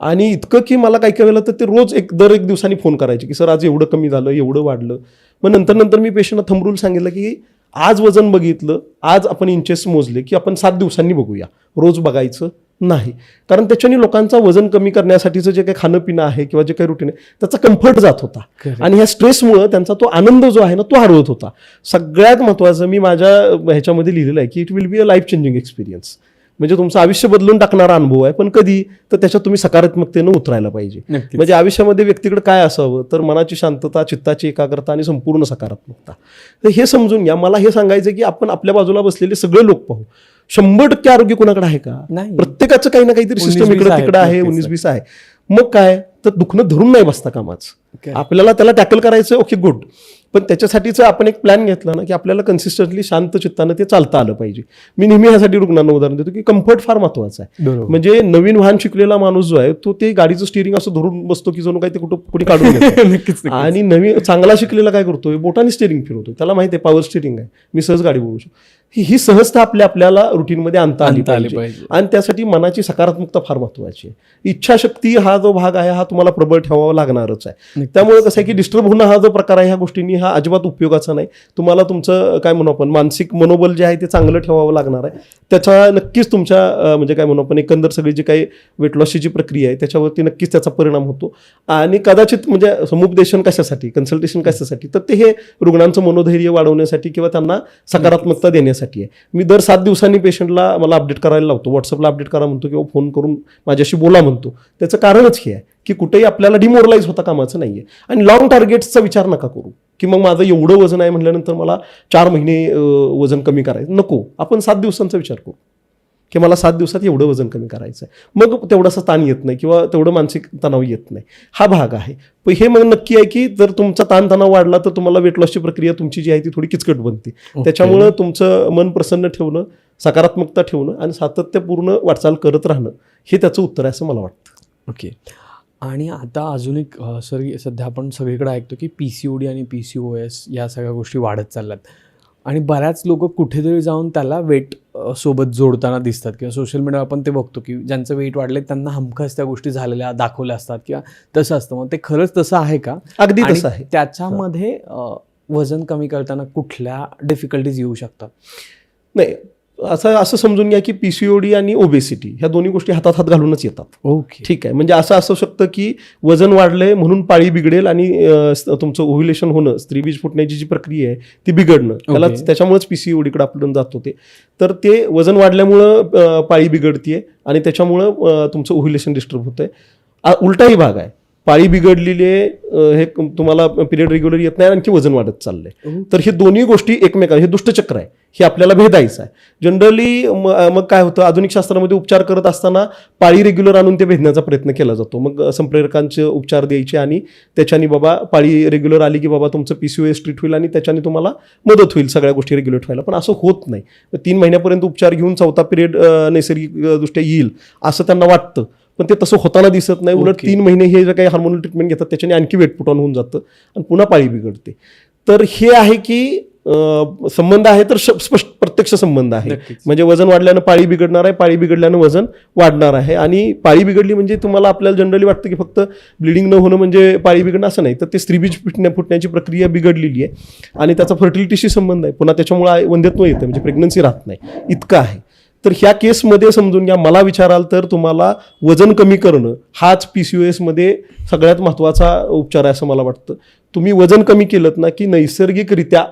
आणि इतकं की मला काही वेळेला तर ते रोज दर एक दिवसांनी फोन करायचे की सर आज एवढं कमी झालं, एवढं वाढलं. मग नंतर मी पेशंटला थंब रूल सांगितलं की आज वजन बघितलं, आज आपण इंचेस मोजले की आपण 7 दिवसांनी बघूया, रोज बघायचं नाही. कारण त्याच्याने लोकांचा वजन कमी करण्यासाठीचं जे काही खाणं पिणं आहे किंवा जे काही रुटीन आहे त्याचा कम्फर्ट जात होता, आणि ह्या स्ट्रेसमुळे त्यांचा तो आनंद जो आहे ना तो हरवत होता. सगळ्यात महत्त्वाचं मी माझ्या ह्याच्यामध्ये लिहिलेलं आहे की it will be a life changing experience, म्हणजे तुमचं आयुष्य बदलून टाकणारा अनुभव आहे. पण कधी तर त्याच्यात तुम्ही सकारात्मकतेनं उतरायला पाहिजे. म्हणजे आयुष्यामध्ये व्यक्तीकडे काय असावं तर मनाची शांतता, चित्ताची एकाग्रता आणि संपूर्ण सकारात्मकता. तर हे समजून घ्या. मला हे सांगायचं की आपण आपल्या बाजूला बसलेले सगळे लोक पाहू, 100% आरोग्य कोणाकडे आहे का? प्रत्येकाचं काही ना काहीतरी सिस्टम इकडे तिकडे आहे, 19-20 आहे. मग काय तर दुखणं धरून नाही बसता कामाचं, आपल्याला त्याला टॅकल करायचं. ओके गुड, पण त्याच्यासाठीचं आपण एक प्लॅन घेतला ना की आपल्याला कन्सिस्टंटली शांत चित्तानं ते चालता आलं पाहिजे. मी नेहमी ह्यासाठी रुग्णांना उदाहरण देतो की कम्फर्ट फार महत्वाचं आहे. बरोबर. म्हणजे नवीन वाहन शिकलेला माणूस जो आहे तो ते गाडीचं स्टिअरिंग असं धरून बसतो की जणू काही ते कुठं कुणी काढून घेतो. नक्कीच. आणि नवीन चांगला शिकलेला काय करतोय, बोटाने स्टिअरिंग फिरवतोय, त्याला माहिती आहे पॉवर स्टिअरिंग आहे, मी सहज गाडी बोलू शकतो. ही सहजता आपल्याला रुटीनमध्ये आणता आली पाहिजे. आणि त्यासाठी मनाची सकारात्मकता फार महत्वाची आहे. इच्छाशक्ती हा जो भाग आहे हा तुम्हाला प्रबळ ठेवावा लागणारच आहे. त्यामुळे कसं आहे की डिस्टर्ब होणं हा जो प्रकार आहे ह्या गोष्टींनी हा अजिबात उपयोगाचा नाही. तुम्हाला तुमचं काय म्हणू आपण मानसिक मनोबल जे आहे ते चांगलं ठेवावं लागणार आहे. त्याचा नक्कीच तुमच्या म्हणजे काय म्हणू आपण एकंदर सगळी जी काही वेट लॉसची जी प्रक्रिया आहे त्याच्यावरती नक्कीच त्याचा परिणाम होतो. आणि कदाचित म्हणजे समुपदेशन कशासाठी, कन्सल्टेशन कशासाठी, तर ते हे रुग्णांचं मनोधैर्य वाढवण्यासाठी किंवा त्यांना सकारात्मकता देण्यासाठी आहे. मी दर 7 दिवसांनी पेशंटला मला अपडेट करायला लावतो, व्हॉट्सअपला अपडेट करा म्हणतो किंवा फोन करून माझ्याशी बोला म्हणतो. त्याचं कारणच हे आहे की कुठेही आपल्याला डिमोरलाइज होता कामाचं नाहीये. आणि लॉंग टार्गेट्सचा विचार नका करू की मग माझं एवढं वजन आहे म्हटल्यानंतर मला 4 महिने वजन कमी करायचं नको. आपण 7 दिवसांचा विचार करू की मला 7 दिवसात एवढं वजन कमी करायचं आहे. मग तेवढासा ताण येत नाही किंवा तेवढं मानसिक तणाव येत नाही. हा भाग आहे. पण हे मग नक्की आहे की जर तुमचा ताणतणाव वाढला तर तुम्हाला वेट लॉसची प्रक्रिया तुमची जी आहे ती थोडी किचकट बनते. त्याच्यामुळं तुमचं मन प्रसन्न ठेवणं, सकारात्मकता ठेवणं आणि सातत्यपूर्ण वाटचाल करत राहणं हे त्याचं उत्तर आहे असं मला वाटतं. ओके. आणि आता अजून एक सध्या आपण सगळीकडे ऐकतो की PCOD आणि PCOS या सगळ्या गोष्टी वाढत चालल्यात आणि बऱ्याच लोक कुठेतरी जाऊन त्याला वेट सोबत जोडताना दिसतात किंवा सोशल मीडियावर आपण ते बघतो की ज्यांचं वेट वाढले त्यांना हमखास त्या गोष्टी झालेल्या दाखवल्या असतात किंवा तसं असतं. मग ते खरंच तसं आहे का? अगदी तसं आहे. त्याच्यामध्ये वजन कमी करताना कुठल्या डिफिकल्टीज येऊ शकतात? नाही, असं समजून घ्या की PCOD आणि ओबेसिटी ह्या दोन्ही गोष्टी हातात हात घालूनच येतात. ओके, ठीक आहे. म्हणजे असं असू शकतं की वजन वाढलंय म्हणून पाळी बिघडेल आणि तुमचं ओव्ह्युलेशन होणं, स्त्रीबीज फुटण्याची जी प्रक्रिया आहे ती बिघडणं, त्याच्यामुळेच PCODकडे आपण जात होते. तर ते वजन वाढल्यामुळं पाळी बिघडतीये आणि त्याच्यामुळं तुमचं ओव्ह्युलेशन डिस्टर्ब होतंय. उलटाही भाग आहे, पाळी बिघडलेली आहे, हे तुम्हाला पिरियड रेग्युलर येत नाही, आणखी वजन वाढत चाललंय. तर हे दोन्ही गोष्टी हे दुष्टचक्र आहे, हे आपल्याला भेदायचं आहे. जनरली मग काय होतं, आधुनिक शास्त्रामध्ये उपचार करत असताना पाळी रेग्युलर आणून ते भेदण्याचा प्रयत्न केला जातो. मग संप्रेरकांचे उपचार द्यायचे आणि त्याच्याने बाबा पाळी रेग्युलर आली की बाबा तुमचं PCOS ट्रीट होईल आणि त्याच्याने तुम्हाला मदत होईल सगळ्या गोष्टी रेग्युलेट व्हायला. पण असं होत नाही. 3 महिन्यापर्यंत उपचार घेऊन 4था पिरियड नैसर्गिकदृष्ट्या येईल असं त्यांना वाटतं, पण ते तसं होताना दिसत नाही. उलट 3 महिने हे जे काही हार्मोनल ट्रीटमेंट घेतात त्याच्याने आणखी वेट पुट ऑन होऊन जातं आणि पुन्हा पाळी बिघडते. तर हे आहे की संबंध आहे तर स्पष्ट प्रत्यक्ष संबंध आहे. म्हणजे वजन वाढल्यानं पाळी बिघडणार आहे, पाळी बिघडल्यानं वजन वाढणार आहे. आणि पाळी बिघडली म्हणजे तुम्हाला आपल्याला जनरली वाटतं की फक्त ब्लिडिंग न होणं म्हणजे पाळी बिघडणं, असं नाही. तर ते स्त्रीबीज फुटण्याची प्रक्रिया बिघडलेली आहे आणि त्याचा फर्टिलिटीशी संबंध आहे. पुन्हा त्याच्यामुळे वंध्यत्व येतं, म्हणजे प्रेग्नन्सी राहत नाही, इतकं आहे. तर ह्या केसमध्ये समजून घ्या, मला विचाराल तर तुम्हाला वजन कमी करणं हाच PCOS मध्ये सगळ्यात महत्त्वाचा उपचार आहे असं मला वाटतं. तुम्ही वजन कमी केलं ना की नैसर्गिकरित्या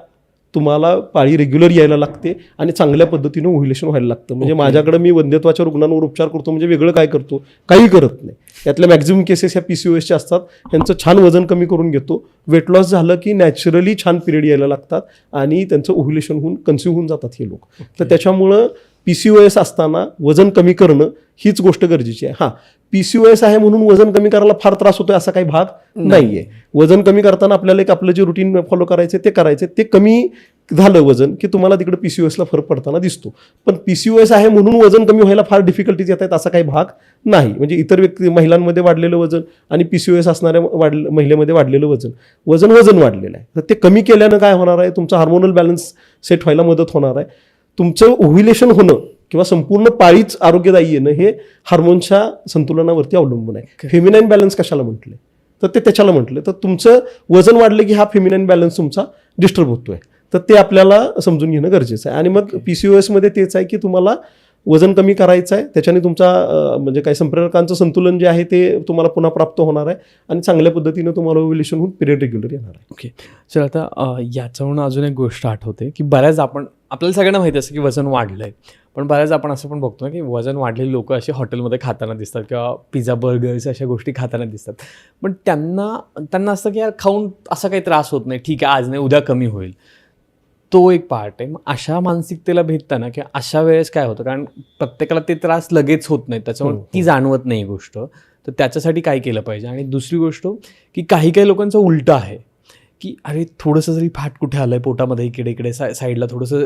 तुम्हाला पाळी रेग्युलर यायला लागते आणि चांगल्या पद्धतीनं ओव्ह्युलेशन व्हायला लागतं. म्हणजे माझ्याकडे मी वंध्यत्वाच्या रुग्णांवर उपचार करतो म्हणजे वेगळं काय करतो, काही करत नाही. यातल्या मॅक्झिमम केसेस ह्या PCOSच्या असतात. यांचं छान वजन कमी करून घेतो. वेट लॉस झालं की नॅचरली छान पिरियड यायला लागतात आणि त्यांचं ओव्ह्युलेशन होऊन कन्स्यूम होऊन जातात हे लोक. तर त्याच्यामुळं PCOS असताना वजन कमी करणं हीच गोष्ट गरजेची आहे. हां, PCOS आहे म्हणून वजन कमी करायला फार त्रास होतोय असा काही भाग नाहीये. वजन कमी करताना आपल्याला एक आपलं जे रुटीन फॉलो करायचे ते करायचे. ते कमी झालं वजन की तुम्हाला तिकडे PCOSला फरक पडताना दिसतो. पण PCOS आहे म्हणून वजन कमी व्हायला फार डिफिकल्टीज येत आहेत असा काही भाग नाही. म्हणजे इतर महिलांमध्ये वाढलेलं वजन आणि PCOS असणाऱ्या महिलेमध्ये वाढलेलं वजन वाढलेलं आहे. तर ते कमी केल्यानं काय होणार आहे, तुमचा हार्मोनल बॅलन्स सेट व्हायला मदत होणार आहे. तुमचं ओव्ह्युलेशन होणं किंवा संपूर्ण पाळीच आरोग्यदायी येणं हे हार्मोनच्या संतुलनावरती अवलंबून आहे. फेमिनाईन बॅलन्स कशाला म्हटलंय, तर ते त्याच्याला म्हटलं. तर तुमचं वजन वाढलं की हा फेमिनाईन बॅलन्स तुमचा डिस्टर्ब होतोय. तर ते आपल्याला समजून घेणं गरजेचं आहे. आणि मग PCOS मध्ये तेच आहे की तुम्हाला वजन कमी करायचं आहे, त्याच्याने तुमचा म्हणजे काय संप्रेरकांचं संतुलन जे आहे ते तुम्हाला पुन्हा प्राप्त होणार आहे आणि चांगल्या पद्धतीनं तुम्हाला ओव्ह्युलेशन होऊन पिरियड रेग्युलर येणार आहे. ओके सर, आता याच्यावरून अजून एक गोष्ट आठवते की बऱ्याच आपल्याला सगळ्यांना माहिती असतं की वजन वाढलंय, पण बऱ्याच आपण असं पण बघतो ना की वजन वाढलेले लोक असे हॉटेलमध्ये खाताना दिसतात किंवा पिझ्झा बर्गर्स अशा गोष्टी खाताना दिसतात. पण त्यांना असतं की यार खाऊन असा काही त्रास होत नाही, ठीक आहे आज नाही उद्या कमी होईल. तो एक पार्ट आहे. मग अशा मानसिकतेला भेटताना किंवा अशा वेळेस काय होतं, कारण प्रत्येकाला ते त्रास लगेच होत नाही, त्याच्यामुळे ती जाणवत नाही गोष्ट. तर त्याच्यासाठी काय केलं पाहिजे. आणि दुसरी गोष्ट की काही लोकांचं उलटं आहे की अरे थोडंसं जरी फॅट कुठे आलंय पोटामध्ये इकडे इकडे साईडला थोडंसं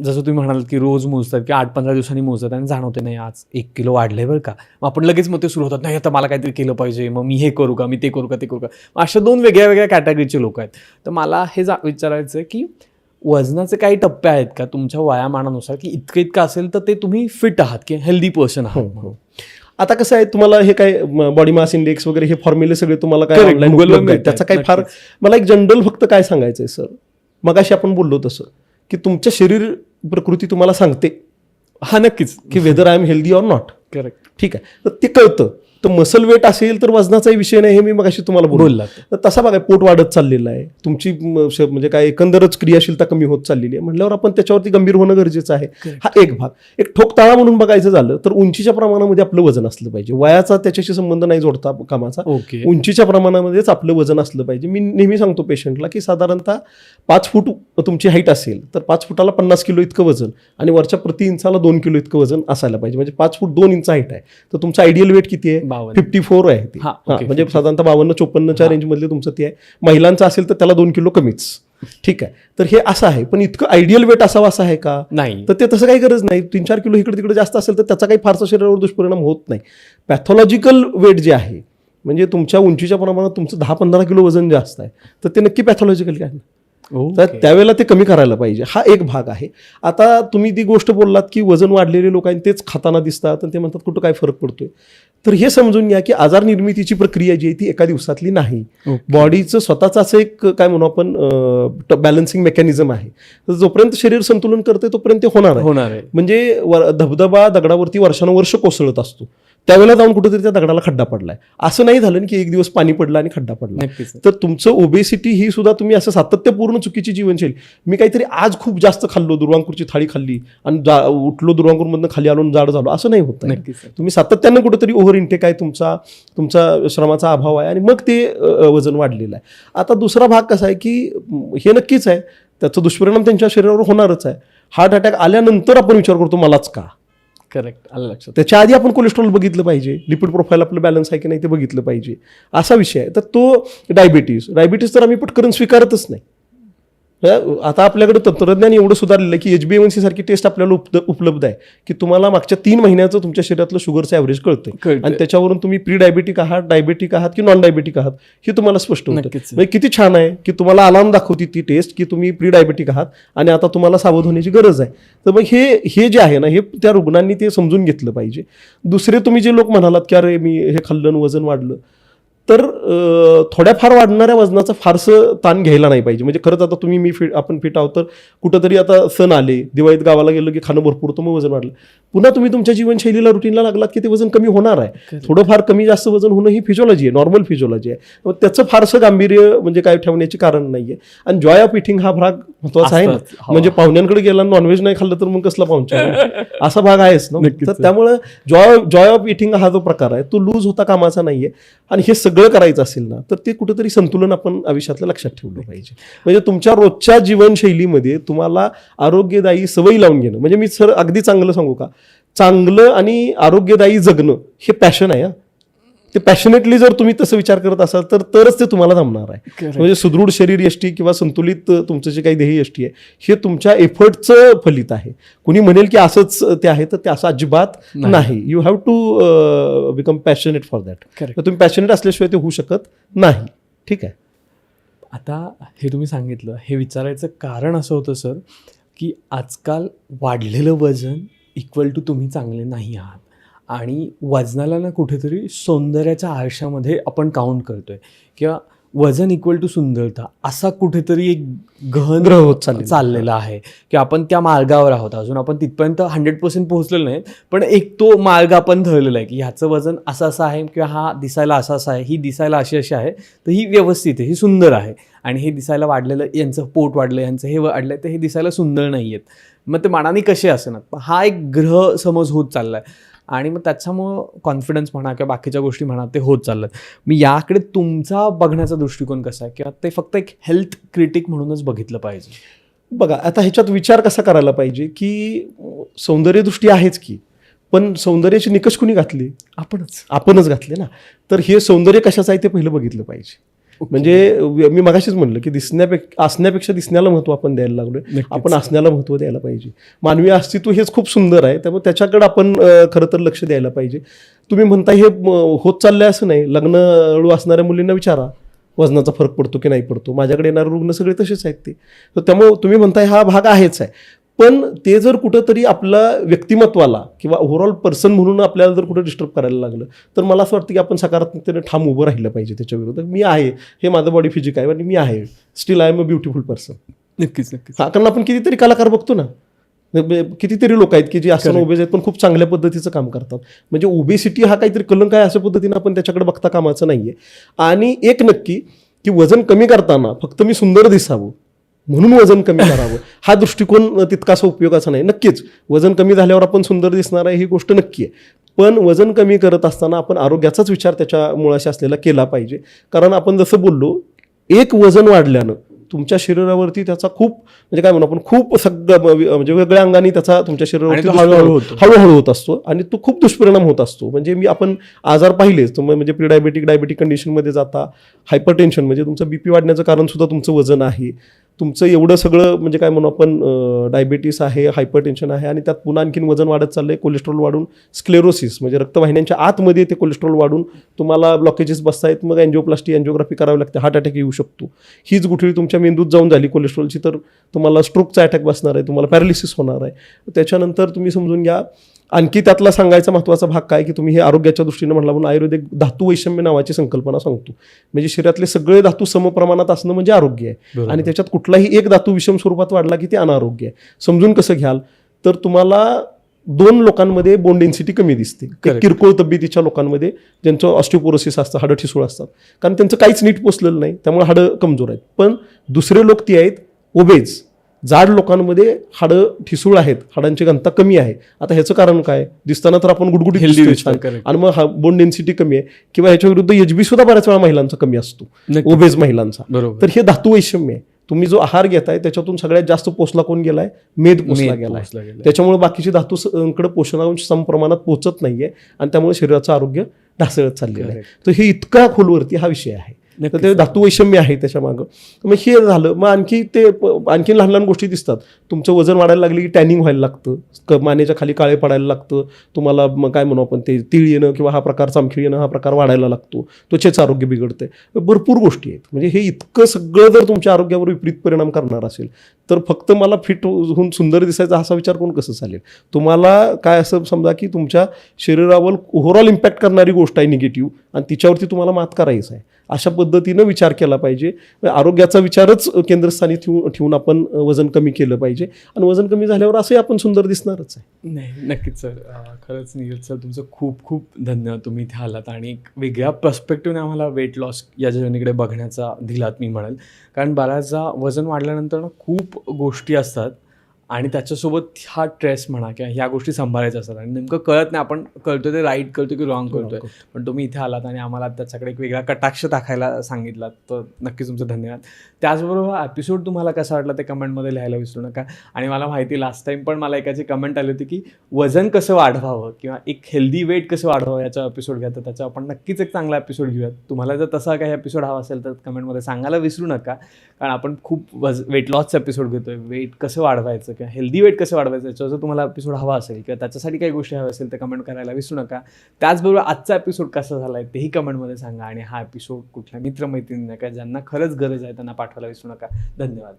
जसं तुम्ही म्हणाल की रोज मोजतात की 8-15 दिवसांनी मोजतात आणि जाणवते नाही आज 1 किलो वाढलंय बरं का, मग आपण लगेच मग ते सुरू होतात नाही आता मला काहीतरी केलं पाहिजे, मग मी हे करू का, मी ते करू का, ते करू का. अशा 2 वेगळ्या वेगळ्या कॅटेगरीचे लोक आहेत. तर मला हे विचारायचं आहे की वजनाचे काही टप्पे आहेत का तुमच्या वयामानानुसार की इतकं असेल तर ते तुम्ही फिट आहात की हेल्दी पर्सन आहात. आता कसं आहे, तुम्हाला हे काय बॉडी मास इंडेक्स वगैरे हे फॉर्म्युले सगळे तुम्हाला काय Correct. ऑनलाईन Google वर उपलब्ध आहेत. मिळतात. त्याचा काही फार नक्कीच. मला एक जनरल फक्त काय सांगायचंय सर, मगाशी आपण बोललो तसं की तुमच्या शरीर प्रकृती तुम्हाला सांगते हा नक्कीच की whether I am healthy or not. Correct. ठीक आहे, तर ते कळतं. तर मसल वेट असेल तर वजनाचाही विषय नाही, हे मी मगाशी तुम्हाला बोललो. तर तसा बघा पोट वाढत चाललेलं आहे, तुमची म्हणजे काय एकंदरच क्रियाशीलता कमी होत चाललेली आहे म्हटल्यावर आपण त्याच्यावरती गंभीर होणं गरजेचं आहे. हा एक भाग. एक ठोकताळा म्हणून बघायचं झालं तर उंचीच्या प्रमाणामध्ये आपलं वजन असलं पाहिजे. वयाचा त्याच्याशी संबंध नाही जोडता कामाचा. ओके. उंचीच्या प्रमाणामध्येच आपलं वजन असलं पाहिजे. मी नेहमी सांगतो पेशंटला की साधारणतः 5 फूट तुमची हाईट असेल तर 5 फुटाला 50 किलो इतकं वजन आणि वरच्या प्रति इंचाला 2 किलो इतकं वजन असायला पाहिजे. म्हणजे 5 फूट 2 इंच हाईट आहे तर तुमचं आयडियल वेट किती आहे? 52. 54 आहे ती. म्हणजे साधारणतः 52-54च्या रेंजमधले तुमचं ते आहे. महिलांचं असेल तर त्याला 2 किलो कमीच. ठीक आहे, तर हे असं आहे. पण इतकं आयडियल वेट असावं असं आहे का? नाही. तर ते तसं काही गरज नाही. 3-4 किलो इकडे तिकडे जास्त असेल तर त्याचा काही फारसा शरीरावर दुष्परिणाम होत नाही. पॅथॉलॉजिकल वेट जे आहे म्हणजे तुमच्या उंचीच्या प्रमाणात तुमचं 10-15 किलो वजन जास्त आहे तर ते नक्की पॅथॉलॉजिकल काय, तर त्यावेळेला ते कमी करायला पाहिजे. हा एक भाग आहे. आता तुम्ही ती गोष्ट बोललात की वजन वाढलेले लोक आहेत तेच खाताना दिसतात आणि ते म्हणतात कुठं काय फरक पडतोय. तर हे समजून घ्या की आजार निर्मितीची प्रक्रिया जी आहे ती एका दिवसातली नाही. बॉडीचं स्वतःचं असं एक काय म्हणू आपण बॅलन्सिंग मेकॅनिझम आहे. तर जोपर्यंत शरीर संतुलन करते तोपर्यंत ते होणार आहे. म्हणजे धबधबा दगडावरती वर्षानुवर्ष कोसळत असतो, त्यावेळेला जाऊन कुठेतरी त्या दगडाला खड्डा पडलाय. असं नाही झालं की एक दिवस पाणी पडलं आणि खड्डा पडला. तर तुमचं ओबेसिटी ही सुद्धा तुम्ही असं सातत्यपूर्ण चुकीची जीवनशैली, मी काहीतरी आज खूप जास्त खाल्लो, दुर्वांकूरची थाळी खाल्ली आणि उठलो दुर्वांकूरमधनं खाली आलो जाड झालो, असं नाही होत. तुम्ही सातत्यानं कुठेतरी ओव्हर इंटेक आहे, तुमचा श्रमाचा अभाव आहे आणि मग ते वजन वाढलेलं आहे. आता दुसरा भाग कसा आहे की हे नक्कीच आहे त्याचा दुष्परिणाम त्यांच्या शरीरावर होणारच आहे. हार्ट अटॅक आल्यानंतर आपण विचार करतो मलाच का. करेक्ट, आलं लक्षात. त्याच्या आधी आपण कोलेस्ट्रॉल बघितलं पाहिजे, लिपिड प्रोफाईल आपलं बॅलन्स आहे की नाही ते बघितलं पाहिजे, असा विषय आहे. तर तो डायबिटीस तर आम्ही पटकन स्वीकारतच नाही. आता आपल्याकडे तंत्रज्ञान एवढं सुधारलेलं आहे की HbA1c सारखी टेस्ट आपल्याला उपलब्ध आहे की तुम्हाला मागच्या 3 महिन्याचं तुमच्या शरीरातलं शुगरचं ॲव्हरेज कळतंय आणि त्याच्यावरून तुम्ही प्री डायबेटिक आहात, डायबेटिक आहात की नॉन डायबेटिक आहात हे तुम्हाला स्पष्ट होतं. म्हणजे किती छान आहे की तुम्हाला अलार्म दाखवते ती टेस्ट की तुम्ही प्री डायबेटिक आहात आणि आता तुम्हाला सावध होण्याची गरज आहे. तर मग हे जे आहे ना हे त्या रुग्णांनी ते समजून घेतलं पाहिजे. दुसरे तुम्ही जे लोक म्हणालात की अरे मी हे खाल्लं वजन वाढलं, तर थोड्याफार वाढणाऱ्या वजनाचं फारसं ताण घ्यायला नाही पाहिजे. म्हणजे खरंच आता तुम्ही आपण फिट आहोत तर कुठंतरी आता सण आले, दिवाळीत गावाला गेलं की खाणं भरपूर तर मग वजन वाढलं, पुन्हा तुम्ही तुमच्या जीवनशैलीला रुटीनला लागलात की ते वजन कमी होणार आहे. थोडंफार कमी जास्त वजन होणं ही फिजिओलॉजी आहे, नॉर्मल फिजिओलॉजी आहे. मग त्याचं फारसं गांभीर्य म्हणजे काय ठेवण्याचे कारण नाहीये. आणि जॉय ऑफ इटिंग हा भाग महत्वाचा आहे ना, म्हणजे पाहुण्यांकडे गेला नॉनव्हेज नाही खाल्लं तर मग कसला पाहुणचार, असा भाग आहेच ना. तर त्यामुळे जॉय ऑफ इटिंग हा जो प्रकार आहे तो लूज होता कामाचा नाहीये. आणि हे सगळं करायचं असेल ना तर ते कुठेतरी संतुलन आपण आयुष्यातलं लक्षात ठेवलं पाहिजे. म्हणजे तुमच्या रोजच्या जीवनशैलीमध्ये तुम्हाला आरोग्यदायी सवयी लावून घेणं, म्हणजे मी सर अगदी चांगलं सांगू का, चांगलं आणि आरोग्यदायी जगणं हे पॅशन आहे. ते पॅशनेटली जर तुम्ही तसं विचार करत असाल तर तरच ते तुम्हाला जमणार आहे. म्हणजे सुदृढ शरीर यष्टी किंवा संतुलित तुमचं जे काही ध्येय यष्टी आहे हे तुमच्या एफर्टचं फलित आहे. कुणी म्हणेल की असंच ते आहे तर ते असं अजिबात नाही. You have to become passionate for that. तर तुम्ही पॅशनेट असल्याशिवाय ते होऊ शकत नाही. ठीक आहे. आता हे तुम्ही सांगितलं, हे विचारायचं कारण असं होतं सर की आजकाल वाढलेलं वजन इक्वल टू तुम्ही चांगले नाही आहात आणि वजनाला ना कुठेतरी सौंदर्याच्या आरशामध्ये आपण काउंट करतोय किंवा वजन इक्वल टू सुंदरता असा कुठेतरी एक गहन ग्रह होत चाललेला आहे की आपण त्या मार्गावर आहोत. अजून आपण तिथपर्यंत 100% पोहोचलेलो नाही, पण एक तो मार्ग आपण धरलेला आहे की ह्याचं वजन असं असं आहे किंवा हा दिसायला असा असा आहे, ही दिसायला अशी अशी आहे तर ही व्यवस्थित आहे, ही सुंदर आहे. आणि हे दिसायला वाढलेलं, यांचं पोट वाढलं, यांचं हे वाढलंय तर हे दिसायला सुंदर नाही आहेत. मग ते मानाने कसे असणार, हा एक ग्रह समज होत चाललाय आणि मग त्याच्यामुळं कॉन्फिडन्स म्हणा किंवा बाकीच्या गोष्टी म्हणा ते होत चाललं. मी याकडे तुमचा बघण्याचा दृष्टिकोन कसा आहे किंवा ते फक्त एक हेल्थ क्रिटिक म्हणूनच बघितलं पाहिजे? बघा आता ह्याच्यात विचार कसा करायला पाहिजे की सौंदर्यदृष्टी आहेच की, पण सौंदर्याचे निकष कुणी घातले? आपणच घातले ना. तर हे सौंदर्य कशाचं आहे ते पहिलं बघितलं पाहिजे. म्हणजे मी मगाशीच म्हणलं की असण्यापेक्षा दिसण्याला महत्व आपण द्यायला लागलोय. नक्कीच. आपण असण्याला महत्व द्यायला पाहिजे. मानवी अस्तित्व हेच खूप सुंदर आहे, त्यामुळे त्याच्याकडे आपण खरं तर लक्ष द्यायला पाहिजे. तुम्ही म्हणता हे होत चाललंय असं नाही. लग्न अळू असणाऱ्या मुलींना विचारा वजनाचा फरक पडतो की नाही पडतो. माझ्याकडे येणारे रुग्ण सगळे तसेच आहेत ते. तर त्यामुळे तुम्ही म्हणताय हा भाग आहेच आहे, पण ते जर कुठंतरी आपल्या व्यक्तिमत्वाला किंवा ओव्हरऑल पर्सन म्हणून आपल्याला जर कुठं डिस्टर्ब करायला लागलं तर मला असं वाटतं की आपण सकारात्मकतेने ठाम उभं राहिलं पाहिजे त्याच्या विरोधात. मी आहे, हे माझं बॉडी फिजिक आहे आणि मी आहे, still I am a beautiful person. नक्कीच नक्कीच. हा, कारण आपण कितीतरी कलाकार बघतो ना, कितीतरी लोक आहेत की जे असं उभे आहेत पण खूप चांगल्या पद्धतीचं काम करतात. म्हणजे ओबेसिटी हा काहीतरी कलंक आहे अशा पद्धतीनं आपण त्याच्याकडे बघता कामाचं नाहीये. आणि एक नक्की की वजन कमी करताना फक्त मी सुंदर दिसावं म्हणून वजन कमी करावं हा दृष्टिकोन तितकासा उपयोगाचा नाही. नक्कीच वजन कमी झाल्यावर आपण सुंदर दिसणार आहे ही गोष्ट नक्की आहे, पण वजन कमी करत असताना आपण आरोग्याचाच विचार त्याच्या मुळाशी असलेला केला पाहिजे. कारण आपण जसं बोललो, एक वजन वाढल्यानं तुमच्या शरीरावरती त्याचा खूप म्हणजे काय म्हणू आपण खूप सगळं म्हणजे वेगळ्या अंगाने त्याचा तुमच्या शरीरावरती हळूहळू होत असतो आणि तो खूप दुष्परिणाम होत असतो. म्हणजे आपण आजार पाहिलेच, म्हणजे डायबेटिक कंडिशनमध्ये जाता, हायपरटेन्शन म्हणजे तुमचं बीपी वाढण्याचं कारण सुद्धा तुमचं वजन आहे. तुमचं एवढं सगळं म्हणजे काय म्हणू आपण डायबिटीस आहे, हायपरटेन्शन आहे आणि त्यात पुन्हा आणखीन वजन वाढत चाललंय, कोलेस्ट्रॉल वाढून स्क्लेरोसिस म्हणजे रक्तवाहिन्यांच्या आतमध्ये ते कोलेस्ट्रॉल वाढून तुम्हाला ब्लॉकेजेस बसतायत, मग अँजिओप्लास्टी करावी लागते, हार्ट अटॅक येऊ शकतो. हीच गुठळी तुमच्या मेंदूत जाऊन झाली कोलेस्ट्रॉलची तर तुम्हाला स्ट्रोकचा अटॅक बसणार आहे, तुम्हाला पॅरालिसिस होणार आहे. त्याच्यानंतर तुम्ही समजून घ्या आणखी त्यातला सांगायचा महत्त्वाचा भाग काय की तुम्ही हे आरोग्याच्या दृष्टीने म्हटलं म्हणून आयुर्वेदिक धातू वैषम्य नावाची संकल्पना सांगतो. म्हणजे शरीरातले सगळे धातू समप्रमाणात असणं म्हणजे आरोग्य आहे. आणि त्याच्यात कुठलाही एक धातू विषम स्वरूपात वाढला की ते अनारोग्य आहे. समजून कसं घ्याल तर तुम्हाला 2 लोकांमध्ये बोन डेन्सिटी कमी दिसते. किरकोळ तब्येतीच्या लोकांमध्ये ज्यांचं ऑस्टिओपोरोसिस असतं, हाडं ठिसूळ असतात, कारण त्यांचं काहीच नीट पोचलेलं नाही त्यामुळे हाडं कमजोर आहेत. पण दुसरे लोक ती आहेत ओबेज, जाड लोकांमध्ये हाडं ठिसूळ आहेत, हाडांची घनता कमी आहे. आता ह्याचं कारण काय? दिसताना तर आपण गुडगुडीत दिसतोय आणि मग बोन डेन्सिटी कमी आहे किंवा ह्याच्या विरुद्ध एचबी सुद्धा बऱ्याच वेळा महिलांचा कमी असतो, ओबेज महिलांचा. तर हे धातू वैषम्य आहे. तुम्ही जो आहार घेताय त्याच्यातून सगळ्यात जास्त पोचला कोण गेलाय? मेद पोचला गेलाय. त्याच्यामुळे बाकीची धातूंकडे पोषणांश समप्रमाणात पोचत नाहीये आणि त्यामुळे शरीराचं आरोग्य ढासळत चाललेलं आहे. तर हे इतका खोलवरती हा विषय आहे. तर ते धातू वैषम्य आहे त्याच्या मागं. मग हे झालं, मग आणखी लहान लहान गोष्टी दिसतात. तुमचं वजन वाढायला लागली की टॅनिंग व्हायला लागतं, मानेच्या खाली काळे पडायला लागतं, तुम्हाला मग काय म्हणू आपण ते तीळ येणं किंवा हा प्रकार चामखीळ येणं हा प्रकार वाढायला लागतो, त्वचेचं आरोग्य बिघडतंय. भरपूर गोष्टी आहेत. म्हणजे हे इतकं सगळं जर तुमच्या आरोग्यावर विपरीत परिणाम करणार असेल तर फक्त मला फिट होऊन सुंदर दिसायचा असा विचार करून कसं चालेल? तुम्हाला काय असं समजा की तुमच्या शरीरावर ओव्हरऑल इम्पॅक्ट करणारी गोष्ट आहे निगेटिव्ह आणि तिच्यावरती तुम्हाला मात करायचं आहे अशा पद्धतीनं विचार केला पाहिजे. आरोग्याचा विचारच केंद्रस्थानी ठेवून आपण वजन कमी केलं पाहिजे आणि वजन कमी झाल्यावर असंही आपण सुंदर दिसणारच आहे. नाही नक्कीच सर. खरंच नीरज सर तुमचं खूप खूप धन्यवाद. तुम्ही इथे आलात आणि एक वेगळ्या पर्स्पेक्टिव्हने आम्हाला वेट लॉस या जर्नीकडे बघण्याचा दिलात मी म्हणेल. कारण बऱ्याचदा वजन वाढल्यानंतर ना खूप गोष्टी असतात आणि त्याच्यासोबत हा स्ट्रेस म्हणा किंवा ह्या गोष्टी सांभाळायच्या असतात आणि नेमकं कळत नाही. आपण कळतो ते राईट करतो की रॉंग करतोय, पण तुम्ही इथे आलात आणि आम्हाला त्याच्याकडे एक वेगळा कटाक्ष दाखवायला सांगितलात, तर नक्कीच तुमचं धन्यवाद. त्याचबरोबर हा एपिसोड तुम्हाला कसा वाटला ते कमेंटमध्ये लिहायला विसरू नका. आणि मला माहिती लास्ट टाईम पण मला एकाची कमेंट आली होती की वजन कसं वाढवावं किंवा एक हेल्दी वेट कसं वाढवावं याचा एपिसोड घ्या, तर त्याचा आपण नक्कीच एक चांगला एपिसोड घेऊयात. तुम्हाला जर तसा काही एपिसोड हवा असेल तर कमेंटमध्ये सांगायला विसरू नका, कारण आपण खूप वेट लॉसचा एपिसोड घेतोय. वेट कसं वाढवायचं किंवा हेल्दी वेट कसं वाढवायचं याच्यावर जर तुम्हाला एपिसोड हवा असेल किंवा त्याच्यासाठी काही गोष्टी हव्या असेल तर कमेंट करायला विसरू नका. त्याचबरोबर आजचा एपिसोड कसा झाला आहे तेही कमेंटमध्ये सांगा आणि हा एपिसोड कुठल्या मित्रमैत्रिणींना काय ज्यांना खरंच गरज आहे त्यांना पाठवायला विसरू नका. धन्यवाद.